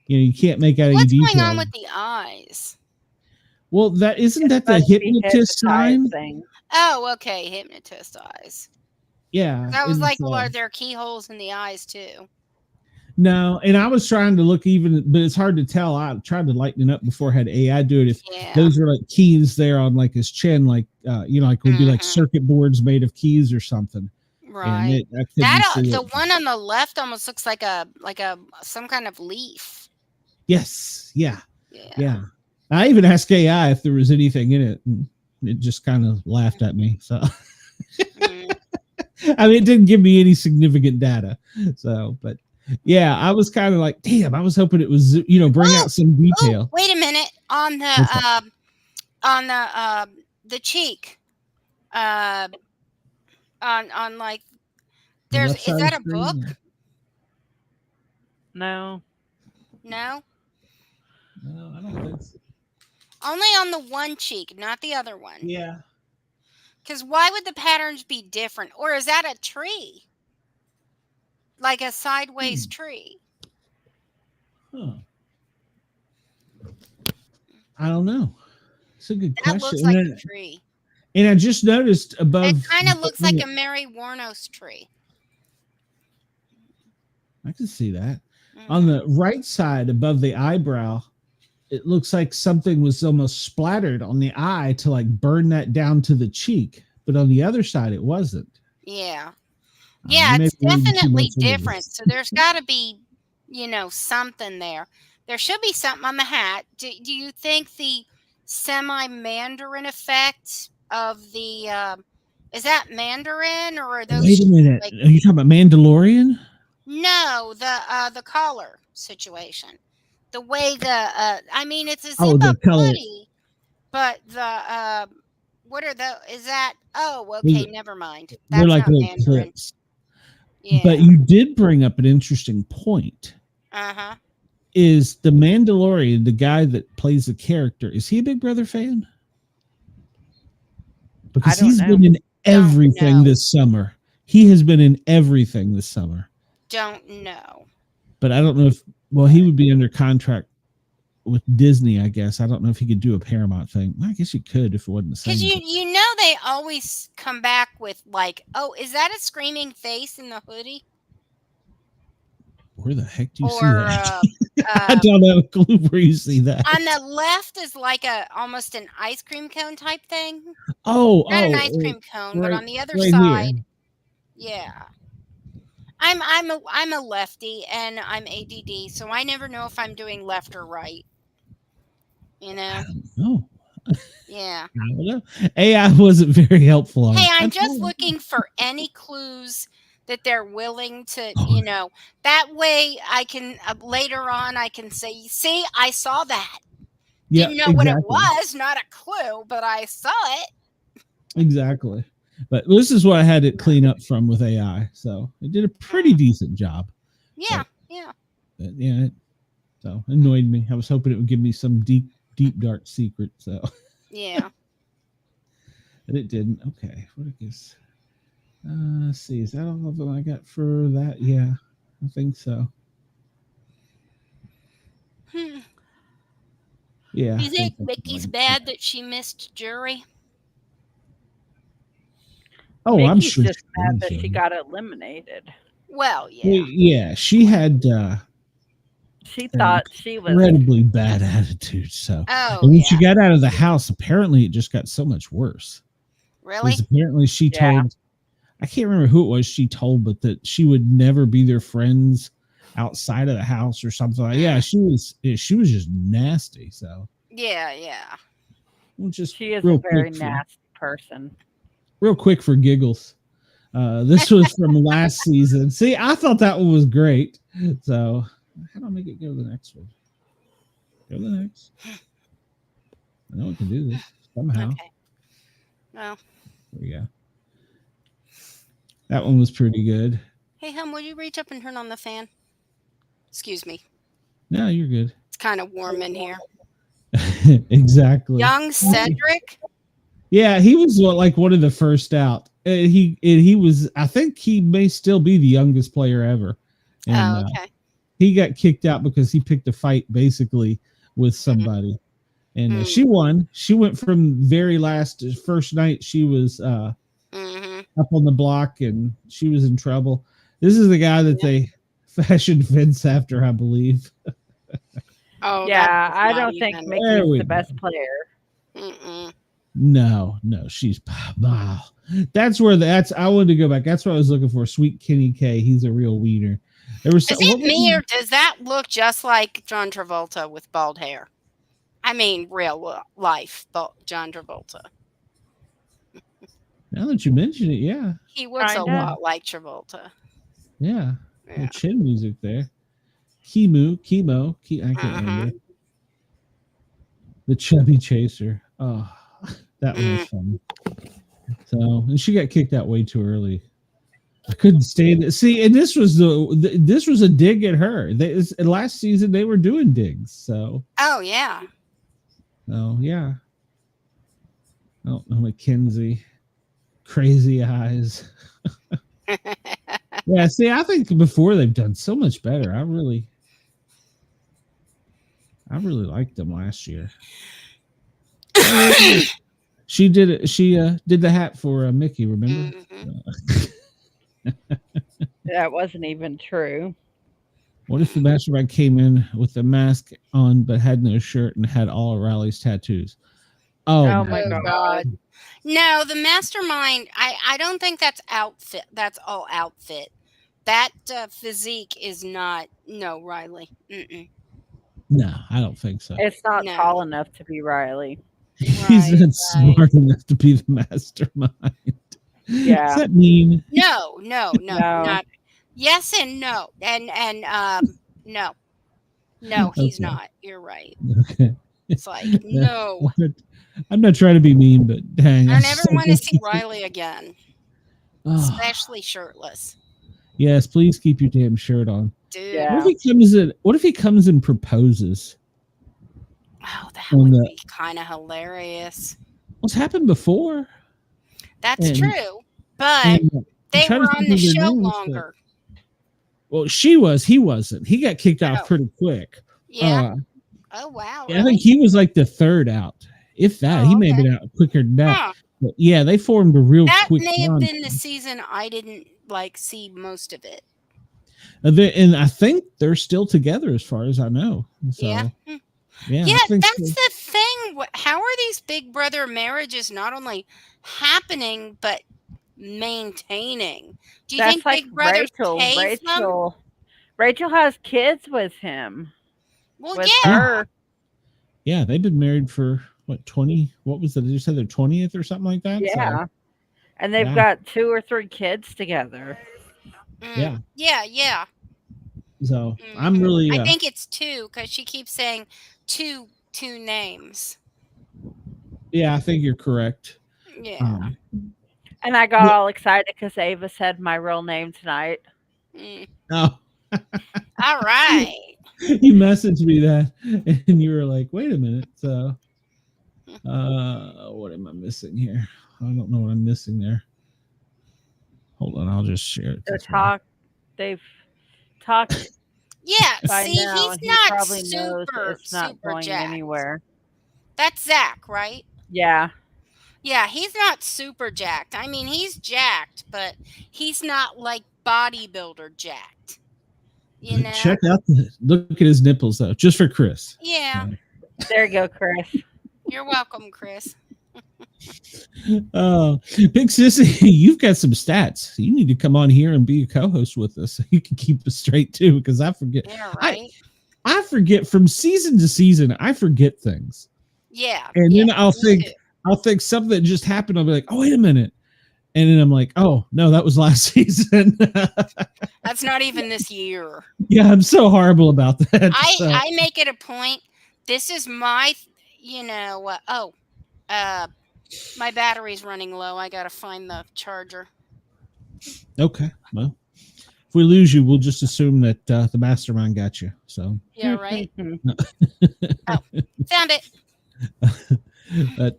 you know, you can't make out any details. What's going on with the eyes? Well, that isn't that the hypnotist sign? Thing. Oh, okay. Hypnotist eyes. Yeah. I was like, well, are there keyholes in the eyes too? No, and I was trying to look even, but it's hard to tell. I tried to lighten it up before I had AI do it. If those were like keys there on like his chin, like you know, like would be like circuit boards made of keys or something. Right. The one on the left almost looks like some kind of leaf. Yes. Yeah. I even asked AI if there was anything in it, and it just kind of laughed at me. So, I mean, it didn't give me any significant data. So, but. Yeah, I was kind of like, damn, I was hoping it was, you know, bring out some detail. Wait a minute. On the cheek. On like is that a book? No. No, I don't think so. Only on the one cheek, not the other one. Yeah. Because why would the patterns be different? Or is that a tree? Like a sideways tree. Huh. I don't know. It's a good question. That looks like a tree. And I just noticed above. It kind of looks like a Mary Warnos tree. I can see that. On the right side above the eyebrow, it looks like something was almost splattered on the eye to like burn that down to the cheek. But on the other side, it wasn't. Yeah. Yeah, it's definitely different. So there's got to be, you know, something there. There should be something on the hat. Do you think the semi-Mandarin effect of the is that Mandarin or are those? Wait a minute. Are you talking about Mandalorian? No, the collar situation. The way I mean, it's a zip-up hoodie, but what are the? Is that? Oh, okay, never mind. That's like not Mandarin. Clips. Yeah. But you did bring up an interesting point. Is the Mandalorian, the guy that plays the character, is he a Big Brother fan? Because he's been in everything this summer. He has been in everything this summer. Don't know. But I don't know if, well, he would be under contract with Disney, I guess. I don't know if he could do a Paramount thing. I guess he could if it wasn't the same. Because you know they always come back with like, oh, is that a screaming face in the hoodie? Where the heck do you see that? I don't have a clue where you see that. On the left is like almost an ice cream cone type thing. Not an ice cream cone, but on the other side, yeah. I'm a lefty and I'm ADD, so I never know if I'm doing left or right. You know? I don't know. Yeah. I don't know. AI wasn't very helpful. Hey, I'm just looking for any clues that they're willing to, you know, that way I can later on I can say, see, I saw that. Didn't know what it was, not a clue, but I saw it. Exactly. But this is what I had it clean up from with AI. So it did a pretty decent job. Yeah. So it annoyed me. I was hoping it would give me some deep, dark secret. So yeah. But it didn't. Okay. What is let's see. Is that all of them I got for that? Yeah, I think so. Yeah. Do you think Mickey's bad that she missed jury? Oh, Mickey's I'm sure just mad that she got eliminated. Well, yeah. Yeah, she had she thought she was incredibly bad attitude. So and when she got out of the house, apparently it just got so much worse. Really? Apparently she told, I can't remember who it was she told, but that she would never be their friends outside of the house or something like that. Yeah, she was just nasty. So yeah. She is a very nasty person. Real quick for giggles. This was from last season. See, I thought that one was great. So how do I make it go to the next one? Go to the next. I know I can do this somehow. Okay. Well. There we go. That one was pretty good. Hey, hon, will you reach up and turn on the fan? Excuse me. No, you're good. It's kind of warm in here. Exactly. Young Cedric. Yeah, he was like one of the first out. He was. I think he may still be the youngest player ever, and Oh, okay. he got kicked out because he picked a fight basically with somebody, and she won. She went from very first night. She was up on the block, and she was in trouble. This is the guy that they fashioned Vince after, I believe. Oh, Yeah, I not don't think even- There Mickey's we the best go. player. Mm-mm. No, she's wow. That's where I wanted to go back. That's what I was looking for. Sweet Kenny K. He's a real wiener. There was Is it me or does that look just like John Travolta with bald hair? I mean, real life, John Travolta. Now that you mention it, yeah. He looks a Kinda. lot like Travolta. Yeah. Yeah. The chin music there. Chemo. I can't remember. The Chubby Chaser. Oh, that one was fun. So, and she got kicked out way too early. I couldn't stand it. See, and this was a dig at her. Last season they were doing digs. So, Oh yeah. Yeah. Oh, Mackenzie, crazy eyes. Yeah. See, I think before they've done so much better. I really liked them last year. She did it. She did the hat for Mickey. Remember? That wasn't even true. What if the mastermind came in with the mask on but had no shirt and had all of Riley's tattoos? Oh my Oh, God. God. No, the mastermind. I don't think that's outfit. That's all outfit. That physique is not. No, Riley. Mm-mm. No, I don't think so. It's not No. tall enough to be Riley. He's Right, not smart enough to be the mastermind. Yeah. Does that mean? No, No. not. Yes and no, and no, he's Okay. not. You're right. Okay. It's like no. I'm not trying to be mean, but dang. I never want to see Riley again, Oh, especially shirtless. yes, please keep your damn shirt on. Dude. Yeah. What if he comes and proposes? Oh, that On would the- be kind of hilarious. What's happened before? That's And- true, but And they trying were to on think the of their show names, but- longer. well, she was. He wasn't. He got kicked off Oh. pretty quick. Yeah. Oh wow. I think he was like the third out. If that, he may have been out quicker than that. Huh. But yeah, they formed a real That quick may have bond. been the season I didn't see most of it. And I think they're still together as far as I know. So, Yeah. yeah, Yeah, I think that's so. the thing. How are these Big Brother marriages not only happening but maintaining? Do you That's think like Big Brother Rachel. pays them? Rachel has kids with him. Well, With yeah. her. Yeah, they've been married for what 20? What was it? Did you say their 20th or something like that? Yeah. So, And they've Yeah. got 2 or 3 kids together. Yeah. Yeah. so I'm really. I think it's 2 because she keeps saying two names. Yeah, I think you're correct. Yeah. And I got Yeah. all excited because Ava said my real name tonight. Oh, All right. you messaged me that, and you were like, "Wait a minute." So, what am I missing here? I don't know what I'm missing there. Hold on, I'll just share it. this way. They've talked Yeah. by See, now. he's He not probably knows super, it's not super going jacked. anywhere. That's Zach, right? Yeah. Yeah, he's not super jacked. I mean, he's jacked, but he's not like bodybuilder jacked. You know? Check out look at his nipples though, just for Chris. Yeah. There you go, Chris. You're welcome, Chris. Oh, Big Sissy, you've got some stats. You need to come on here and be a co-host with us so you can keep us straight too, because I forget. Yeah, right. I forget from season to season. I forget things, Yeah. and yeah, then I'll me too. think something that just happened. I'll be like, oh, wait a minute, and then I'm like, oh no, that was last season. That's not even this year. Yeah, I'm so horrible about that. so. I make it a point. This is my, my battery's running low. I gotta find the charger. Okay, well, if we lose you, we'll just assume that the mastermind got you. So Yeah, right. Mhm. Found it. But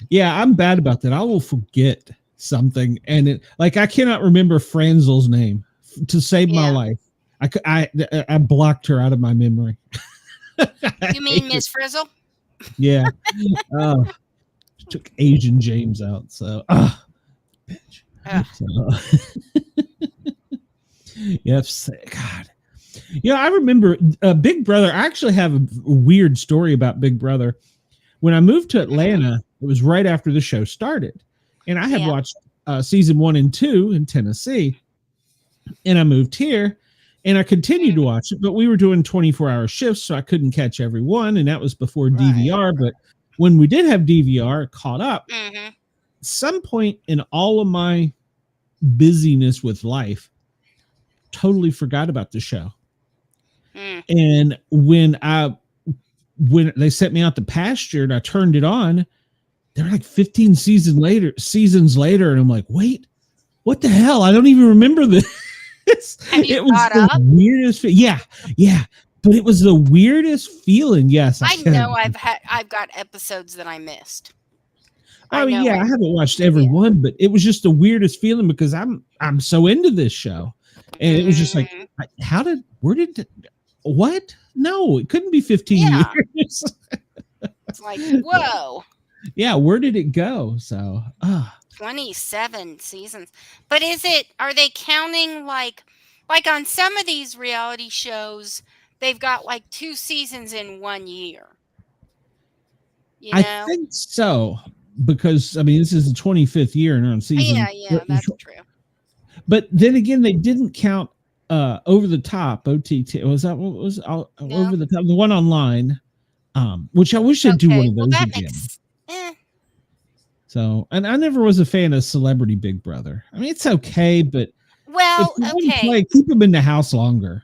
yeah, I'm bad about that. I will forget something, and I cannot remember Franzel's name to save my Yeah. life. I blocked her out of my memory. You mean Miss Frizzle? Yeah. Oh, took Asian James out. So, bitch. Ugh. So, yes, God. Yeah, I remember Big Brother. I actually have a weird story about Big Brother. When I moved to Atlanta, it was right after the show started, and I had Yeah. watched season 1 and 2 in Tennessee, and I moved here, and I continued to watch it, but we were doing 24-hour shifts, so I couldn't catch every one, and that was before DVR. But when we did have DVR, it caught up. Some point in all of my busyness with life, totally forgot about the show. And when they sent me out to pasture and I turned it on, they're like 15 seasons later, and I'm like, wait, what the hell? I don't even remember this. Have you It was caught the up? weirdest. Yeah, but it was the weirdest feeling. Yes, I know I've got episodes that I missed. I mean, I haven't watched every one, but it was just the weirdest feeling because I'm so into this show, and it was just like, what? No, it couldn't be 15 years. It's like, whoa. Yeah, where did it go? So, 27 seasons. But are they counting like on some of these reality shows, they've got like 2 seasons in 1 year? You know? I think so, because I mean, this is the 25th year and on season. Yeah, that's true. But then again, they didn't count Over the Top, OTT. Was that what was Over the Top? The one online, which I wish they'd do one of those again. So, and I never was a fan of Celebrity Big Brother. I mean, it's okay, but keep them in the house longer.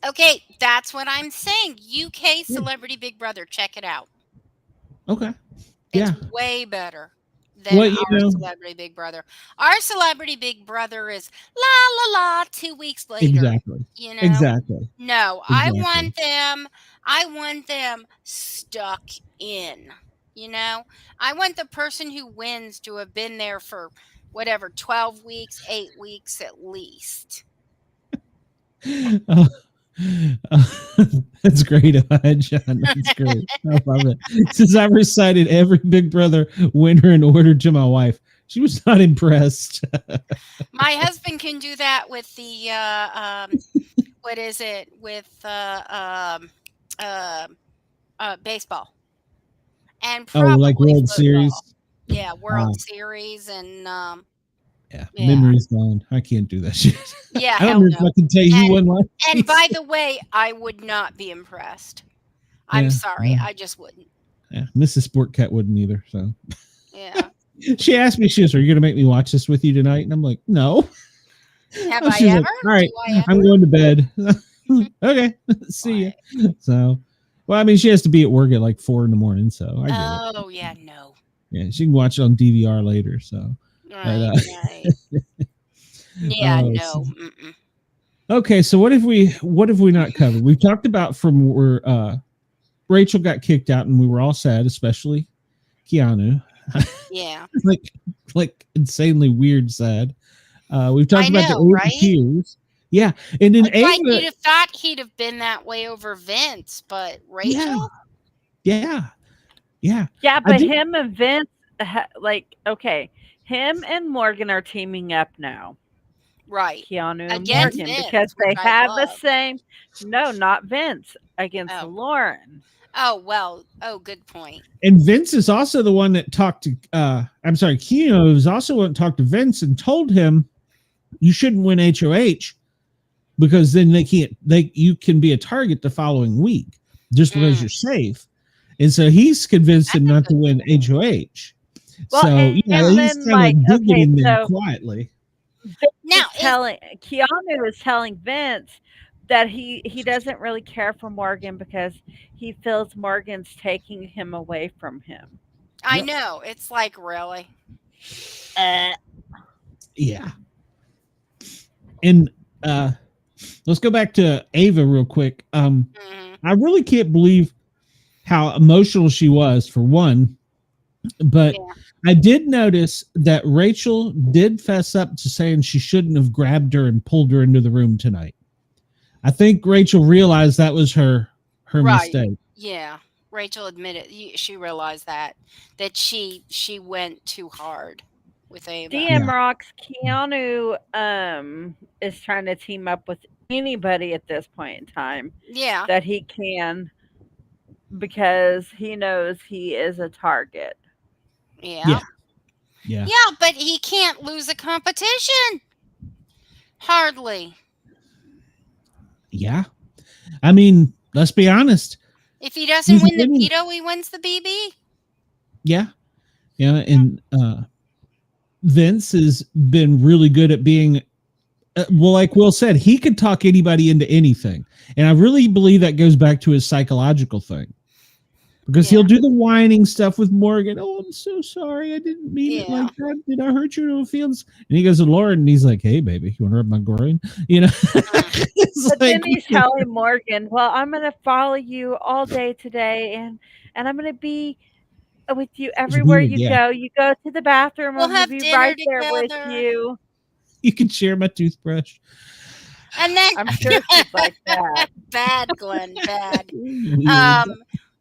Okay, that's what I'm saying. UK Celebrity Big Brother, check it out. Okay. It's way better than our Celebrity Big Brother. Our Celebrity Big Brother is la la la 2 weeks later. Exactly. You know? Exactly. No, exactly. I want them stuck in. You know? I want the person who wins to have been there for 12 weeks, 8 weeks at least. That's great, John. That's great. I love it. Since I recited every Big Brother winner in order to my wife, she was not impressed. My husband can do that with the what is it with baseball and probably like World football. Series. Yeah, World Series and memory's gone. I can't do that shit. Yeah, I don't know if I can tell you one line. And by the way, I would not be impressed. I'm sorry, I just wouldn't. Yeah, Mrs. Sport Cat wouldn't either. So yeah, she asked me, "Are you going to make me watch this with you tonight?" And I'm like, "No." Have I ever? Like, all right, I'm going to bed. Okay, see you. So, well, I mean, she has to be at work at like 4 a.m. So I get it. Yeah, no. Yeah, she can watch it on DVR later. So. Right. Yeah, no. Okay, so what have we not covered? We've talked about from where Rachel got kicked out, and we were all sad, especially Keanu. Yeah, like insanely weird sad. We've talked about the tears. Yeah, and then Ava, you'd have thought he'd have been that way over Vince, but Rachel. Yeah. But him and Vince, him and Morgan are teaming up now. Right. Keanu and Against Morgan, Vince, because they have the love. same. No, not Vince, against Lauren. Oh, well. Oh, good point. And Vince is also the one that talked to Keanu is also one that talked to Vince and told him you shouldn't win HOH because then you can be a target the following week just because you're safe. And so he's convinced him not to win HOH. Well, so he's kind of digging in there quietly. Now Keanu is telling Vince that he doesn't really care for Morgan because he feels Morgan's taking him away from him. I know. It's like, really? Yeah. And let's go back to Ava real quick. I really can't believe how emotional she was for one, but Yeah. I did notice that Rachel did fess up to saying she shouldn't have grabbed her and pulled her into the room tonight. I think Rachel realized that was her Right. mistake. Yeah. Rachel admitted she realized that she went too hard with Ava. DM Yeah. Rocks Keanu is trying to team up with anybody at this point in time Yeah. that he can because he knows he is a target. Yeah. Yeah. Yeah, but he can't lose a competition. Hardly. Yeah. I mean, let's be honest. If he doesn't He's win the winning. veto, he wins the BB. Yeah. Yeah. And Vince has been really good at being, well, like Will said, he could talk anybody into anything. And I really believe that goes back to his psychological thing. Because he'll do the whining stuff with Morgan. Oh, I'm so sorry. I didn't mean it like that. Did I hurt your feelings? And he goes to Lauren and he's like, hey, baby, you want to rub my groin? You know? But then he's telling Morgan, well, I'm going to follow you all day today and I'm going to be with you everywhere weird, you yeah. go. You go to the bathroom, We'll I'm going have to be dinner right there with together. you. You can share my toothbrush. And then I'm sure she's like that. Bad, Glenn, bad. Weird.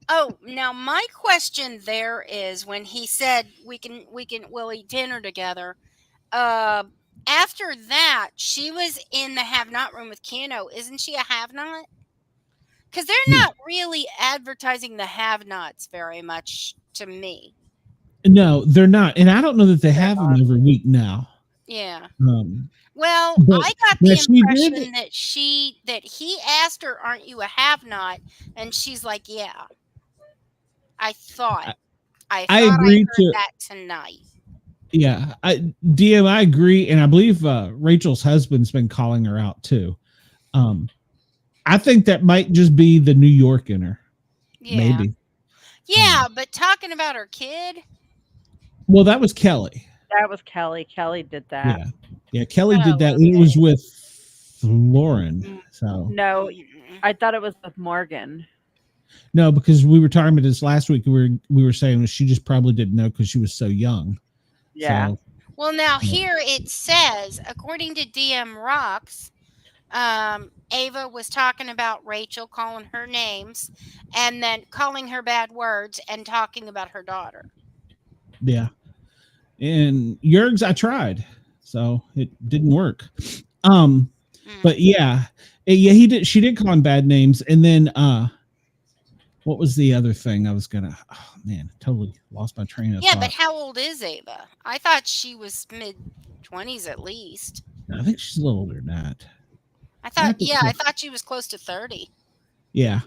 Oh, now my question there is when he said we'll eat dinner together. After that, she was in the have-not room with Keanu. Isn't she a have-not? Because they're not really advertising the have-nots very much to me. No, they're not. And I don't know that they have them every week now. Yeah. Well, I got the impression that he asked her, "Aren't you a have-not?" And she's like, "Yeah." I thought I agree heard that tonight. Yeah, DM, I agree, and I believe Rachel's husband's been calling her out too. I think that might just be the New York in her. Yeah. Maybe. Yeah, but talking about her kid. Well, that was Kelly. That was Kelly. Kelly did that. Yeah. Kelly did that. Okay. It was with Lauren. So no, I thought it was with Morgan. No, because we were talking about this last week. We were saying she just probably didn't know because she was so young. Yeah. So, well, now here it says, according to DM Rocks, Ava was talking about Rachel, calling her names, and then calling her bad words and talking about her daughter. Yeah. And Jurgs, I tried, so it didn't work. But yeah, he did. She did call him bad names, and then what was the other thing I was gonna? Oh man, totally lost my train of thought. Yeah, but how old is Ava? I thought she was mid-20s at least. I think she's a little older than that. I thought she was close to 30. Yeah,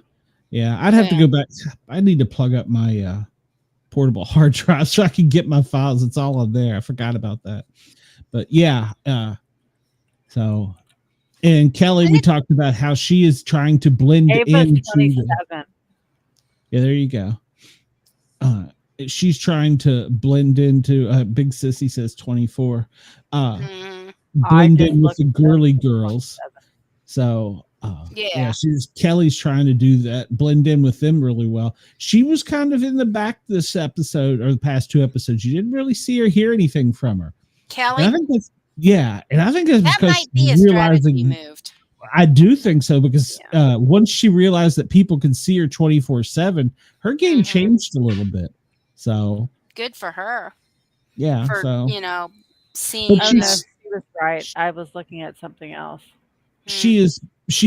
I'd have to go back. I need to plug up my portable hard drive so I can get my files. It's all on there. I forgot about that. But yeah, so and Kelly, we talked about how she is trying to blend into 27. Yeah, there you go. She's trying to blend into Big Sissy says 24. Blend in with the girly girls. So Kelly's trying to do that, blend in with them really well. She was kind of in the back this episode or the past two episodes. You didn't really see or hear anything from her. Kelly? And I think that's because might be a strategy moved. I do think so because once she realized that people can see her 24/7, her game changed a little bit. So good for her. Yeah. For, seeing. She was right. I was looking at something else. She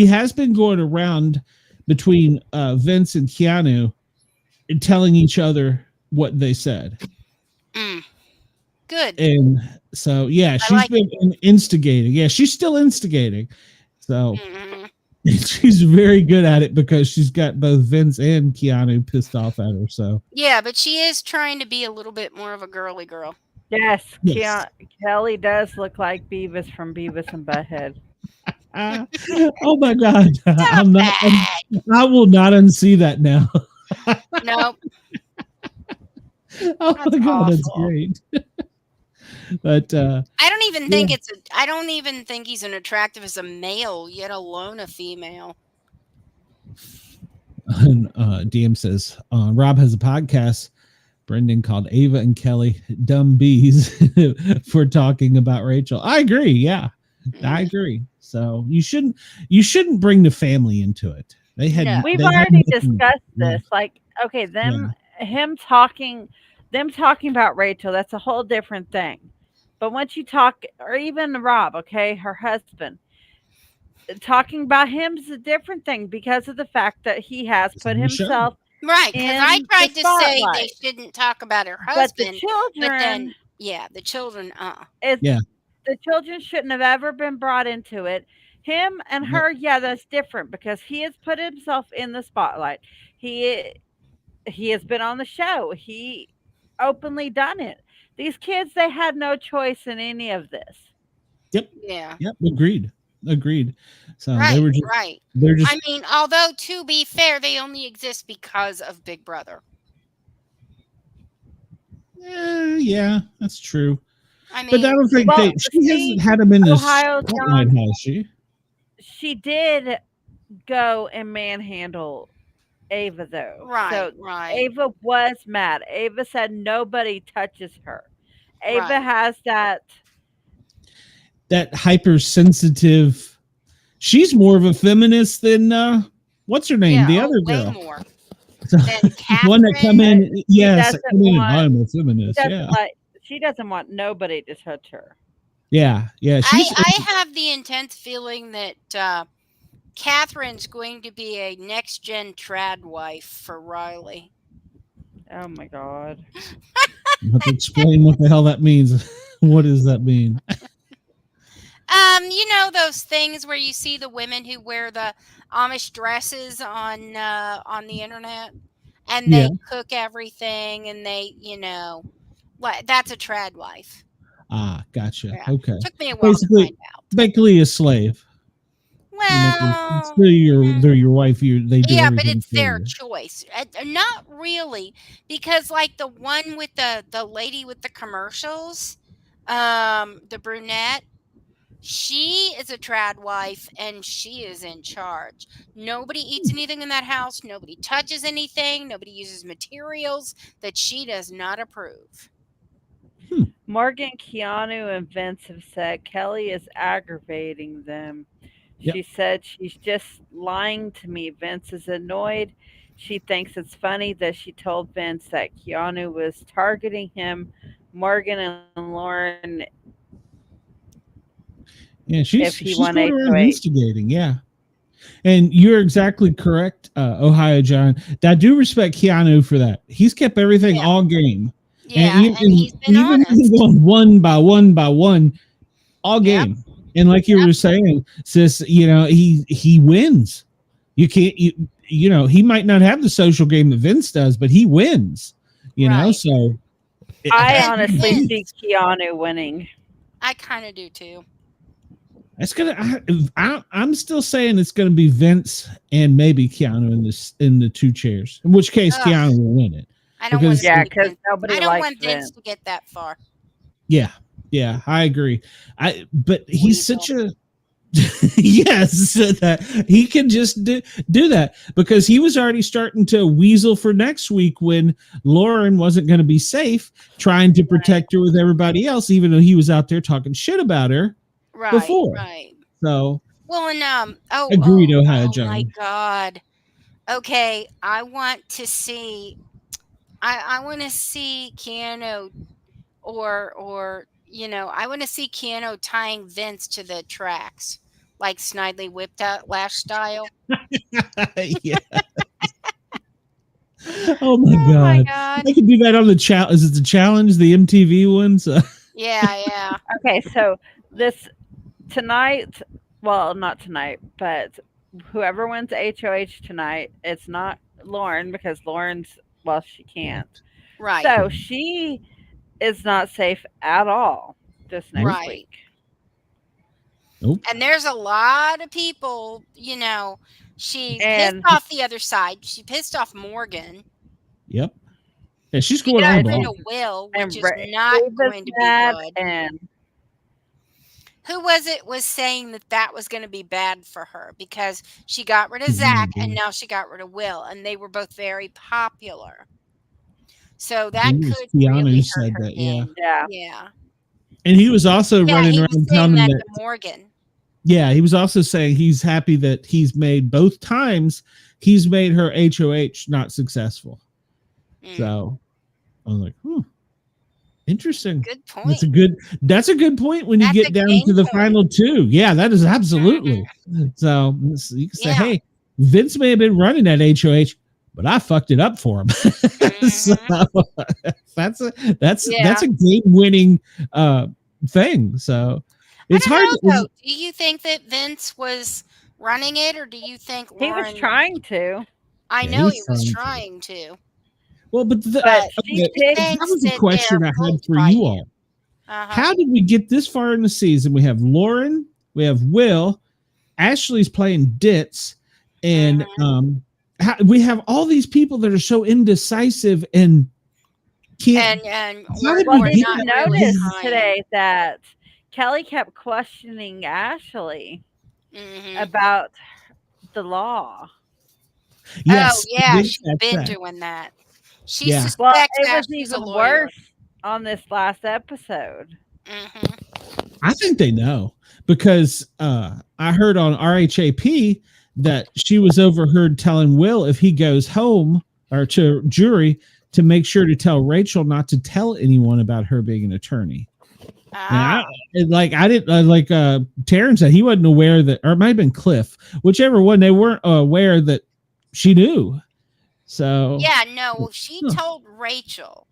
has been going around between Vince and Keanu and telling each other what they said. Good. And so she's been instigating. Yeah, she's still instigating. So she's very good at it because she's got both Vince and Keanu pissed off at her. So yeah, but she is trying to be a little bit more of a girly girl. Yes. Kelly does look like Beavis from Beavis and Butthead. Oh my God! I will not unsee that now. Nope. Oh my God, that's great. But I don't even think I don't even think he's as attractive as a male, yet alone a female. DM says Rob has a podcast, Brendan, called Ava and Kelly Dumb Bees for talking about Rachel. I agree. Yeah, I agree. So you shouldn't bring the family into it. They had No. We've they had already nothing- discussed yeah. this. Like, okay, him talking about Rachel, that's a whole different thing. But once you talk, or even Rob, okay, her husband, talking about him is a different thing because of the fact that he has It's put on the show. himself Right, because I in the tried to say they spotlight. shouldn't talk about her But the husband, but then, children, yeah, the children, it's Yeah. the children shouldn't have ever been brought into it. Him and Yep. her, yeah, that's different because he has put himself in the spotlight. He has been on the show. He openly done it. These kids, they had no choice in any of this. Yep. yeah. Yep. Agreed. So Right, they're just I mean, although to be fair, they only exist because of Big Brother. yeah, that's true. I But I mean, don't think Well, she hasn't had him in the Ohio spotlight, John, has she? she did go and manhandle Ava though. right, So right, Ava was mad. Ava said nobody touches her. Ava right. has That hypersensitive. She's more of a feminist than what's her name? Yeah, The oh, other way girl. more So, than one that come Catherine. in. Yes, doesn't come in and want- I'm a feminist. Yeah. she doesn't want nobody to touch her. Yeah. I have the intense feeling that Catherine's going to be a next gen trad wife for Riley. Oh my god. You have to explain what the hell that means. What does that mean? You know those things where you see the women who wear the Amish dresses on the internet, and they cook everything, and they, that's a trad wife. Ah, gotcha. Yeah. Okay. Took me a while to find out. Basically a slave. Well, they're your wife. They do yeah, but everything it's for their you. choice. Not really, because like the one with the lady with the commercials, the brunette, she is a trad wife and she is in charge. Nobody eats anything in that house. Nobody touches anything. Nobody uses materials that she does not approve. Morgan, Keanu, and Vince have said Kelly is aggravating them. Yep. She said she's just lying to me. Vince is annoyed. She thinks it's funny that she told Vince that Keanu was targeting him. Morgan and Lauren, Yeah, if he she's won going around HOH. instigating. Yeah. And you're exactly correct, Ohio John. I do respect Keanu for that. He's kept everything all game. Yeah, and he's been even honest. going one by one, all game. And like you were saying, sis, he wins. You can't, he might not have the social game that Vince does, but he wins. So I honestly see Keanu winning. I kind of do too. It's I'm still saying it's gonna be Vince and maybe Keanu in the two chairs. In which case, Keanu will win it. I don't want nobody I don't likes want Vince Vince to get that far. Yeah, I agree. But he's such a yes, that he can just do that because he was already starting to weasel for next week when Lauren wasn't going to be safe, trying to protect her with everybody else, even though he was out there talking shit about her before. Right. So and agreed, Ohio John. Oh my God. Okay, I want to see Keanu or I want to see Keanu tying Vince to the tracks like Snidely Whipped Out Lash style. Yeah. Oh my God. I could do that on the challenge. Is it the challenge, the MTV ones? Yeah. Okay, so this tonight, well, not tonight, but whoever wins HOH tonight, it's not Lauren because Lauren's, well, she can't. Right. So she is not safe at all this next week. Nope. And there's a lot of people, she pissed off the other side. She pissed off Morgan. Yep. Yeah, she's going on. Will, which is not going to be good. And who was it was saying that was going to be bad for her because she got rid of Keanu, Zach and dude. now she got rid of Will, and they were both very popular. So I that think it was could Keanu really hurt said her that, yeah. game. Yeah. Yeah. And he was also Yeah, running he was around saying telling them that that, to Morgan. yeah, he was also saying he's happy that he's made both times he's made her HOH not successful. Mm, So I was like, interesting. good point. That's a good point when you That's a get down game to the choice. final two. Yeah, that is absolutely. So you can say, Yeah. hey, Vince may have been running that HOH, but I fucked it up for him. So that's Yeah. a game winning thing. So I it's don't hard. know though. Do you think that Vince was running it, or do you think He was Lauren? trying to, I Yeah, know he he was was trying trying to, Well, but but she she okay, picked. that thinks was a that question they're I had both for you fighting. all. Uh-huh. How did we get this far in the season? We have Lauren, we have Will, Ashley's playing Ditz, and we have all these people that are so indecisive and can't. And How did Well, we did get you that? notice trying. today that Kelly kept questioning Ashley Mhm. about the law? Yes, Oh yeah, did she's catch been that. doing that. She Yeah. Well, suspects it was Ashley's a even lawyer. worse on this last episode. I think they know because I heard on RHAP that she was overheard telling Will if he goes home or to jury to make sure to tell Rachel not to tell anyone about her being an attorney. Ah, And I didn't like Taryn said he wasn't aware that, or it might have been Cliff, whichever one, they weren't aware that she knew. So yeah, no, she Huh. told Rachel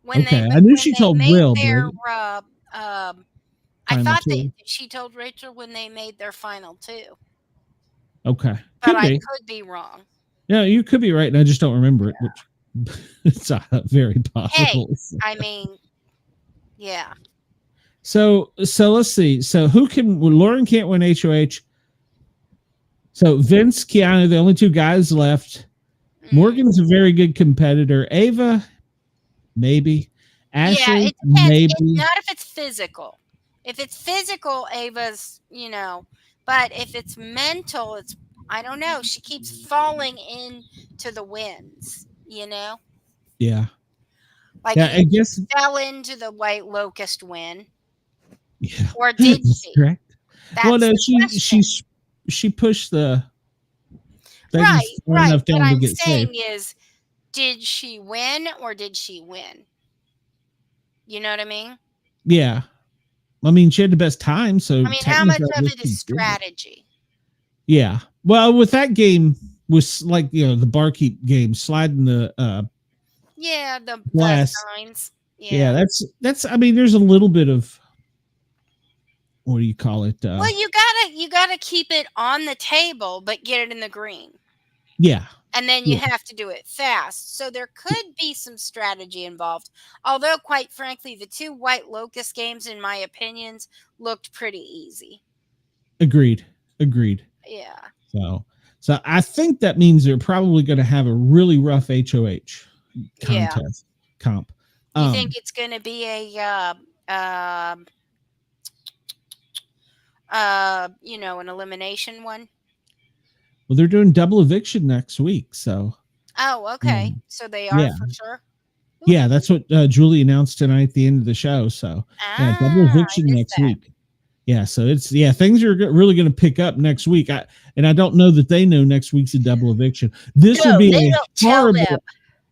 when Okay, they I knew when she they told made Will, their but I final thought that two. she told Rachel when they made their final two, Okay, but could I be. could be wrong. Yeah, you could be right, and I just don't remember it, which it's very Hey, possible. I mean, yeah. So let's see. So who can? Well, Lauren can't win HOH. So Vince, Keanu, the only two guys left. Morgan's a very good competitor. Ava, maybe. Yeah, Ashley, it depends. maybe. Not if it's physical. If it's physical, Ava's, but if it's mental, I don't know. She keeps falling into the winds. Yeah. Like Yeah, I guess. fell into the white locust win, Yeah, or did that's she? correct. Well, That's no, the question. she pushed the things Right, far right. enough What down to I'm get safe. saying is, did she win or did she win? You know what I mean? Yeah. I mean, she had the best time, so I mean, how much technically, I of guess it she is did. strategy? Yeah. Well, with that game was like the barkeep game, sliding the Yeah, the glass. signs. Yeah, that's. I mean, there's a little bit of what do you call it? Well, you gotta keep it on the table, but get it in the green. Yeah. And then you have to do it fast. So there could be some strategy involved. Although, quite frankly, the two White Locust games, in my opinions, looked pretty easy. Agreed. Yeah. So I think that means they're probably going to have a really rough HOH contest comp. You think it's going to be an elimination one? Well, they're doing double eviction next week, so. Oh, okay. So they are for sure. Yeah, that's what Julie announced tonight at the end of the show. So double eviction next week. Yeah, so things are really going to pick up next week. I don't know that they know next week's a double eviction. This would be a horrible.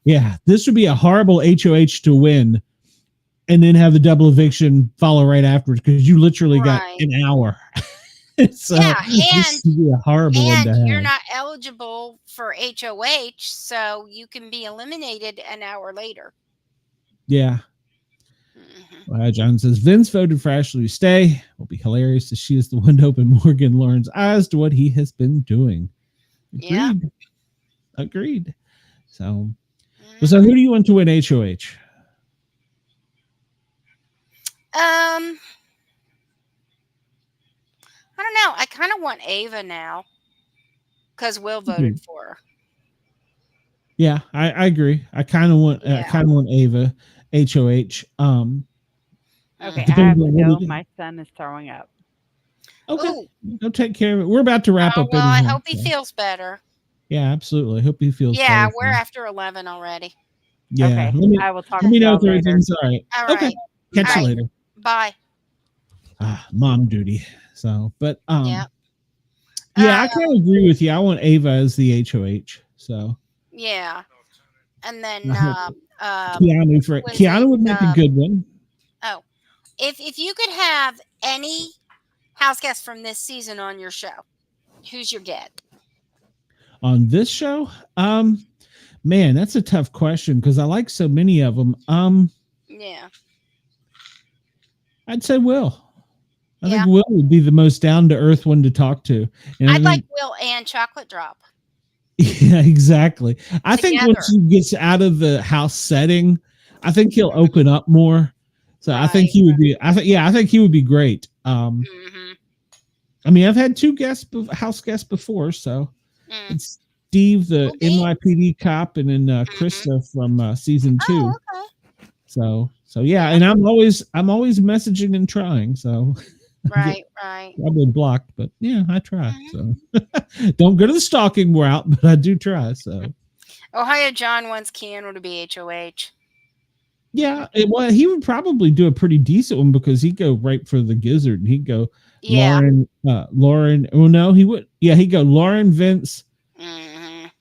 Yeah, this would be a horrible HOH to win, and then have the double eviction follow right afterwards because you literally got an hour. So this would be a horrible one to have. You're not eligible for HOH, so you can be eliminated an hour later. Yeah. John says Vince voted for Ashley to stay. It will be hilarious if she is the one to open Morgan Lauren's eyes to what he has been doing. Agreed. So who do you want to win HOH? I don't know. I kind of want Ava now because Will voted for her. Yeah, I agree. I kind of want Ava HOH. Okay, I have to go. My son is throwing up. Okay. Ooh. Go take care of it. We're about to wrap Oh, up well, I anyhow. hope he feels better. Yeah, absolutely. I hope he feels Yeah, better. we're after 11 already. Yeah. Okay, Let I will talk to me know y'all if later. everything's all right. All Okay. right. Catch All you right. later. Bye. Mom duty. So, but Yeah. yeah, I kind of agree with you. I want Ava as the HOH. So Yeah. And then I hope Keanu would make a good one oh, if you could have any house guest from this season on your show, who's your get? on this show. Man, that's a tough question because I like so many of them. Yeah. I'd say Will. I Yeah. think Will would be the most down to earth one to talk to. And I'd like Will and Chocolate Drop. Yeah, exactly. I think Together. once he gets out of the house setting, I think he'll open up more. So I think he would be. I think he would be great. Mm-hmm. I mean, I've had two house guests before, so it's Steve, the NYPD cop, and then Krista from season 2. Oh, okay. So yeah, and I'm always messaging and trying. So Right. Probably blocked, but yeah, I try. So don't go to the stalking route, but I do try. So Ohio John wants Keanu to be HOH. Yeah, well, he would probably do a pretty decent one because he'd go right for the gizzard. And he'd go Lauren. Oh no, he would. Yeah, he'd go Lauren, Vince, and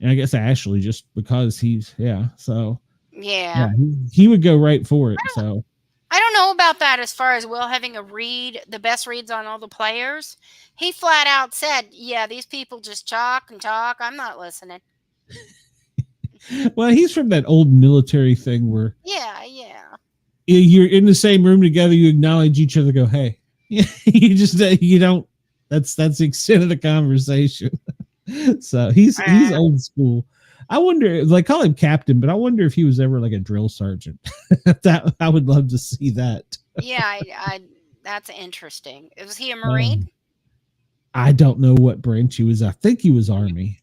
I guess Ashley, just because he's So yeah, he would go right for it. So I don't know about that as far as Will having the best reads on all the players. He flat out said, "Yeah, these people just talk and talk. I'm not listening." Well, he's from that old military thing where you're in the same room together, you acknowledge each other, go, hey. You just you don't. That's the extent of the conversation. So he's old school. I wonder, like, call him captain, but I wonder if he was ever like a drill sergeant. That I would love to see that. Yeah, that's interesting. Was he a Marine? I don't know what branch he was. I think he was Army.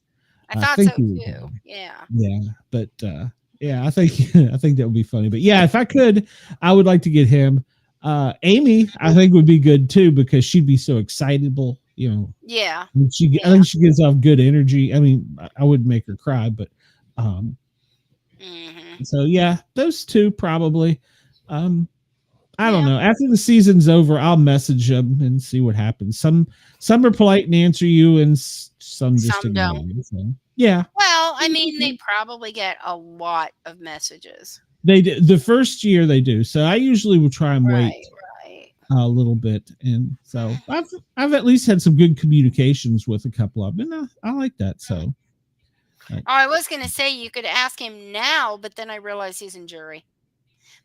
I thought so too. Yeah. Yeah, but I think that would be funny. But yeah, if I could, I would like to get him. Amy, I think would be good too because she'd be so excitable. Yeah. I think she gives off good energy. I mean, I wouldn't make her cry, but so yeah, those two probably. I don't know. After the season's over, I'll message them and see what happens. Some are polite and answer you, and some just ignore you. So, yeah. Well, I mean, they probably get a lot of messages. They do. The first year they do. So I usually will try and wait a little bit, and so I've at least had some good communications with a couple of them, and I like that. So. I was going to say you could ask him now, but then I realized he's in jury.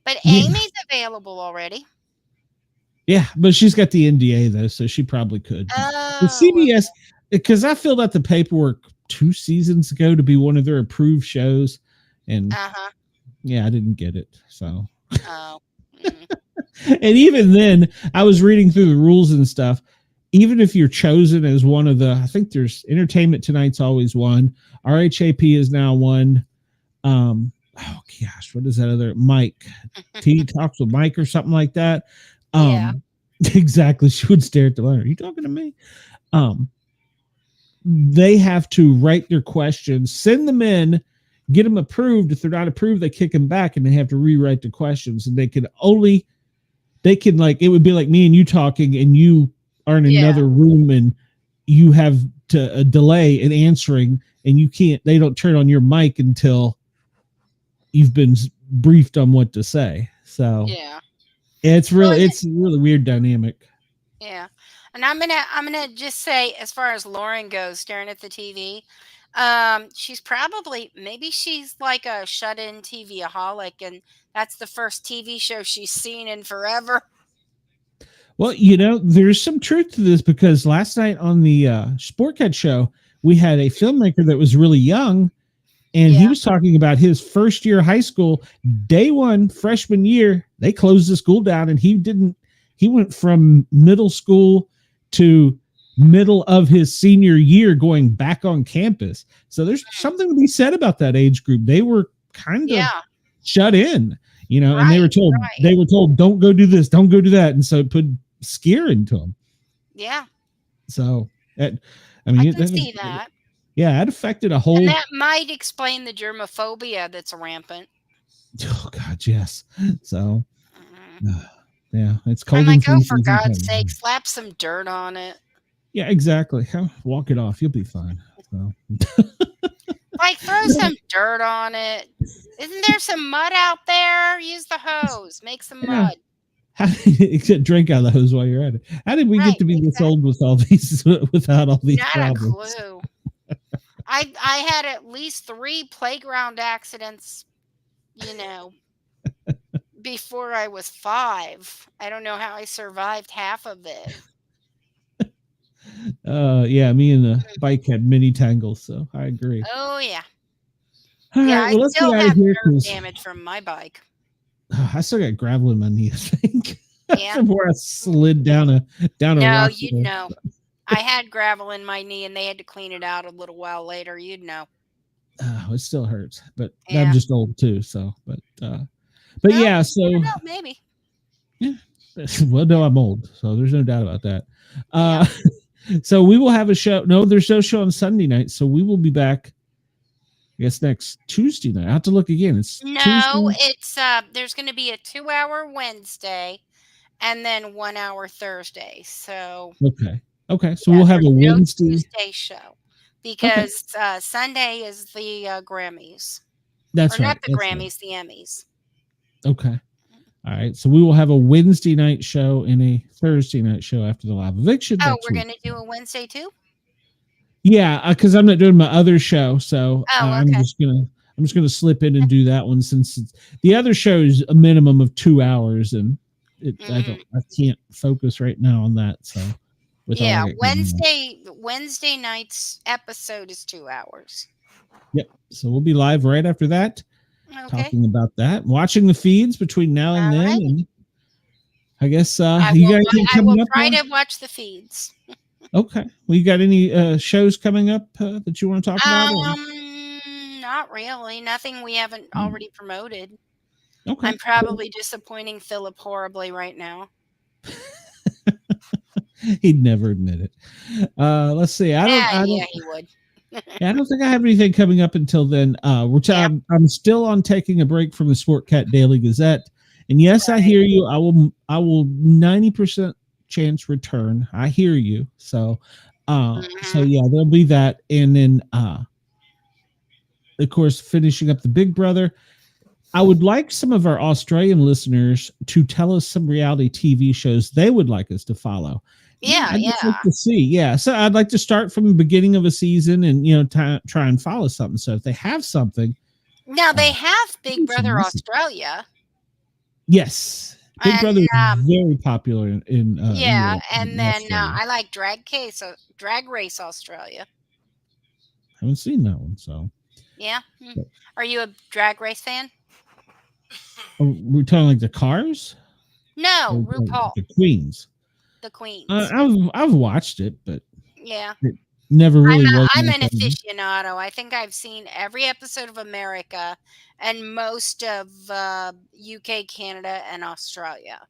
But Amy's available already. Yeah, but she's got the NDA though, so she probably could. The CBS, because I filled out the paperwork 2 seasons ago to be one of their approved shows, and I didn't get it. So, and even then, I was reading through the rules and stuff. Even if you're chosen as one of the, I think there's Entertainment Tonight's always one. RHAP is now one. Oh gosh, what is that other Mike? T talks with Mike or something like that. Exactly. She would stare at the letter. Are you talking to me? They have to write their questions, send them in, get them approved. If they're not approved, they kick them back and they have to rewrite the questions. And they can like, it would be like me and you talking and you are in another room and you have to delay in answering and they don't turn on your mic until you've been briefed on what to say. So it's a really weird dynamic. Yeah. And I'm gonna just say, as far as Lauren goes, staring at the TV, she's maybe she's like a shut-in TV-aholic, and that's the first TV show she's seen in forever. Well, there's some truth to this because last night on the Sportcat show, we had a filmmaker that was really young. And he was talking about his first year of high school, day one, freshman year, they closed the school down and he went from middle school to middle of his senior year going back on campus. So there's something to be said about that age group. They were kind of shut in, and they were told, don't go do this, don't go do that. And so it put scare into them. Yeah, So, I mean, can see that. yeah, it affected a And whole. that might explain the germophobia that's rampant. Oh God, yes. So, Mhm. yeah, it's I'm cold like, and oh, for freezing God's sometimes. sake, slap some dirt on it. Yeah, exactly. Walk it off. You'll be fine. So, Like, throw some dirt on it. Isn't there some mud out there? Use the hose. Make some yeah. mud. How did you get drink out of the hose while you're at it? How did we get Right, to be this exactly. old with all these without all these Not a problems? clue. I had at least 3 playground accidents, you know, before I was 5. I don't know how I survived half of it. Yeah, me and the bike had many tangles, so I agree. Oh, yeah. All Yeah, right, I well, let's get still out of have here nerve because damage from my bike. I still got gravel in my knee. I think Yeah. from where I slid down a No, rock. you'd know. I had gravel in my knee, and they had to clean it out a little while later. You'd know. It still hurts, but I'm Yeah. just old too. So, but Well, yeah. I So, don't know, maybe. yeah. Well, no, I'm old, so there's no doubt about that. Yeah. So we will have a show. No, there's no show on Sunday night, so we will be back. I guess next Tuesday night. I have to look again. It's No, Tuesday. it's there's going to be a 2-hour Wednesday and then 1-hour Thursday. So, Okay. Okay. So yeah, we'll have there's a no Wednesday. Tuesday show Okay. because Sunday is the Grammys. That's Or not right. the That's right. Grammys, the Emmys. Okay. All right. So we will have a Wednesday night show and a Thursday night show after the live eviction Oh, next we're week. going to do a Wednesday too? Yeah, because I'm not doing my other show, so Oh, I'm okay. just gonna slip in and do that one since the other show is a minimum of 2 hours, and Mhm. I can't focus right now on that. So with all I Yeah, got going on. Wednesday night's episode is 2 hours. Yep. So we'll be live right after that, Okay. talking about that, watching the feeds between now and All then, right. and I guess you got anything I will coming up? try to watch the feeds. Okay. Well, you got any shows coming up that you want to talk about? Or? Not really. Nothing we haven't already promoted. Okay. I'm probably disappointing Philip horribly right now. He'd never admit it. Let's see. I don't. Yeah, he would. I don't think I have anything coming up until then. Yeah. I'm still on taking a break from the Sport Cat Daily Gazette, and yes, I hear you. I will 90% chance return. I hear you. So Mhm. yeah, there'll be that, and then of course finishing up the Big Brother. I would like some of our Australian listeners to tell us some reality TV shows they would like us to follow. I'd just like to see. Yeah. So I'd like to start from the beginning of a season and, try and follow something. So if they have something. Now they have Big give me some Brother message. Australia. Yes. Big And Brother is very popular in yeah, Europe. and then I like Drag Race Australia. Haven't seen that one. So Yeah. Are you a Drag Race fan? we're talking like the cars? No, Or RuPaul, the Queens. the Queens. I've watched it, but Yeah. it never really was. I'm an aficionado. I think I've seen every episode of America and most of UK, Canada, and Australia.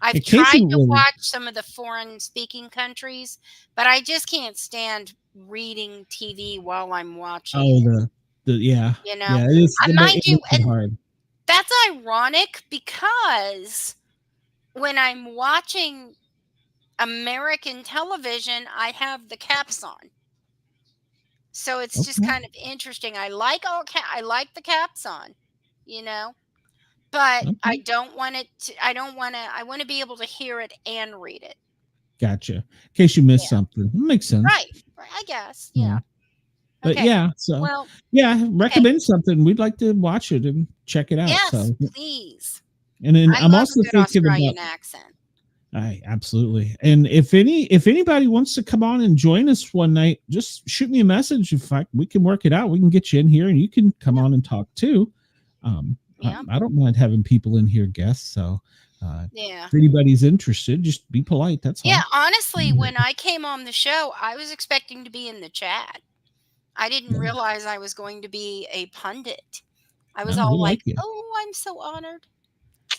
I've tried to watch some of the foreign speaking countries, but I just can't stand reading TV while I'm watching. Oh, yeah. You know, Yeah, it is. mind you, and hard. that's ironic because when I'm watching American television, I have the caps on. So it's just kind of interesting. I like the caps on, but I don't want it to, I want to be able to hear it and read it. Gotcha. In case you missed something. That makes sense. Right. I guess. Yeah. But okay. yeah, so well, recommend something. We'd like to watch it and check it out. Yes, so please. And then I'm love also a good thinking Australian about accent. Absolutely. And if anybody wants to come on and join us one night, just shoot me a message. In fact, we can work it out. We can get you in here and you can come on and talk too. I don't mind having people in here guests. So if anybody's interested, just be polite. That's all. Yeah, honestly, when I came on the show, I was expecting to be in the chat. I didn't realize I was going to be a pundit. I was all like, "Oh, I'm so honored."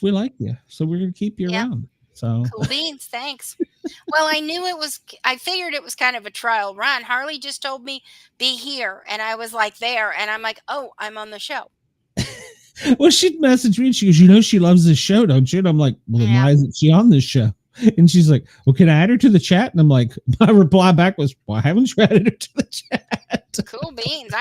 We like you, so we're gonna keep you around. So Cool beans. Thanks. Well, I figured it was kind of a trial run. Harley just told me, be here. And I was like, there. And I'm like, oh, I'm on the show. well, she'd message me and she goes, she loves this show, don't you? And I'm like, well, then Yeah. why isn't she on this show? And she's like, well, can I add her to the chat? And I'm like, my reply back was, why haven't you added her to the chat? Cool beans.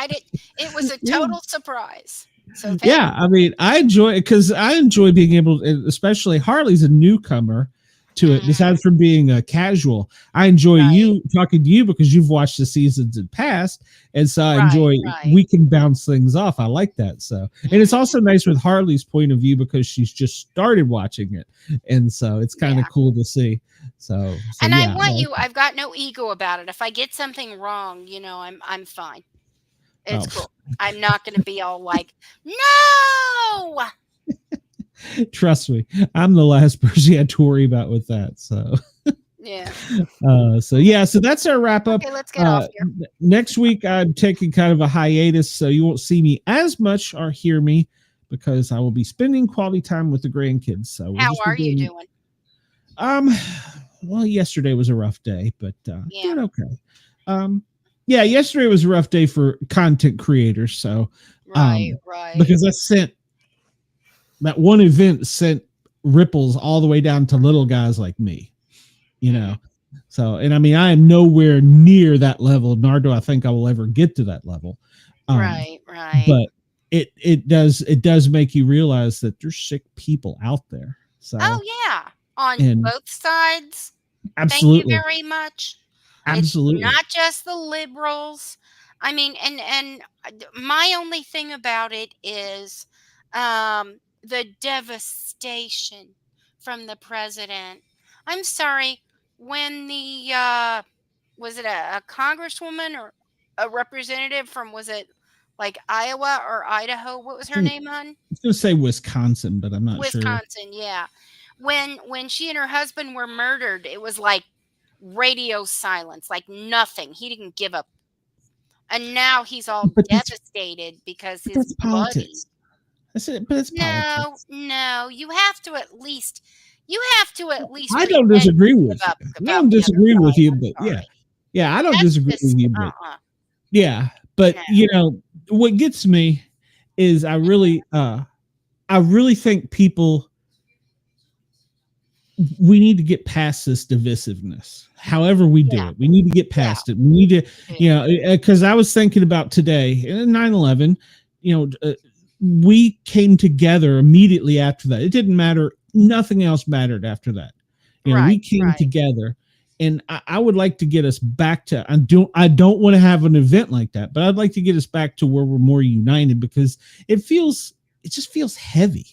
It was a total surprise. So yeah, I mean, I enjoy it because I enjoy being able to, especially Harley's a newcomer to it, besides from being a casual. I enjoy you talking to you because you've watched the seasons in past, and so I enjoy we can bounce things off. I like that. So, and it's also nice with Harley's point of view because she's just started watching it, and so it's kind of cool to see. So and I want you. I've got no ego about it. If I get something wrong, I'm fine. It's cool. I'm not going to be all like, no. Trust me, I'm the last person you had to worry about with that. So yeah. So that's our wrap up. Okay, let's get off here. Next week I'm taking kind of a hiatus, so you won't see me as much or hear me because I will be spending quality time with the grandkids. So how are you doing? Well, yesterday was a rough day, but doing okay. Yesterday was a rough day for content creators. So right. Because that one event sent ripples all the way down to little guys like me, So, and I mean, I am nowhere near that level, nor do I think I will ever get to that level. Right. But it does make you realize that there's sick people out there. So, on both sides. Absolutely. Thank you very much. Absolutely. It's not just the liberals. I mean, and my only thing about it is the devastation from the president. I'm sorry, when the was it a congresswoman or a representative from, was it like Iowa or Idaho? What was her name, hon? I was going to say Wisconsin, but I'm not sure. Wisconsin, yeah. When she and her husband were murdered, it was like radio silence, like nothing. He didn't give up. And now he's all devastated because his bloody. That's it, but it's politics. No, you have to at least. I don't disagree with you. I don't disagree with you, but yeah, I don't disagree with you, but but what gets me is I really think people. We need to get past this divisiveness. However we do it, we need to get past it. We need to, because I was thinking about today, 9/11, we came together immediately after that. It didn't matter. Nothing else mattered after that. We came together, and I would like to get us back to, I don't want to have an event like that, but I'd like to get us back to where we're more united because it just feels heavy.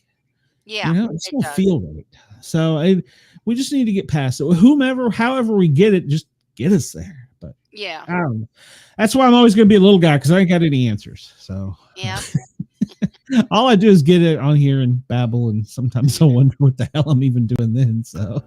Yeah. It just don't feel right. So we just need to get past it. However we get it, just get us there. But yeah, I don't know. That's why I'm always going to be a little guy because I ain't got any answers. So yeah, all I do is get it on here and babble, and sometimes I wonder what the hell I'm even doing then. So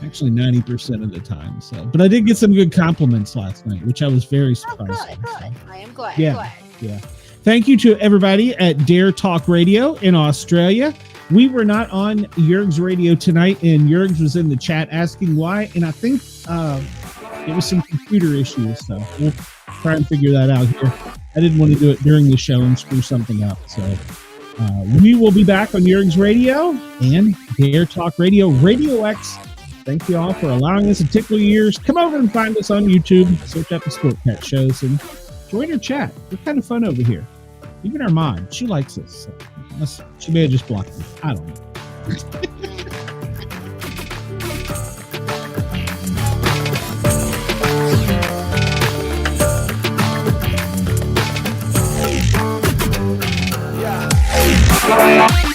actually 90% of the time. So, but I did get some good compliments last night, which I was very surprised. Good. So. I am glad. Yeah. Thank you to everybody at Dare Talk Radio in Australia. We were not on Jurg's radio tonight, and Jurg's was in the chat asking why, and I think it was some computer issues, so we'll try and figure that out here. I didn't want to do it during the show and screw something up, so we will be back on Jurg's radio and Dare Talk Radio, Radio X. Thank you all for allowing us to tickle your ears. Come over and find us on YouTube, search up the Sport Cat shows, and join our chat. We're kind of fun over here. Even our mom, she likes us. So she may have just blocked me. I don't know. Yeah.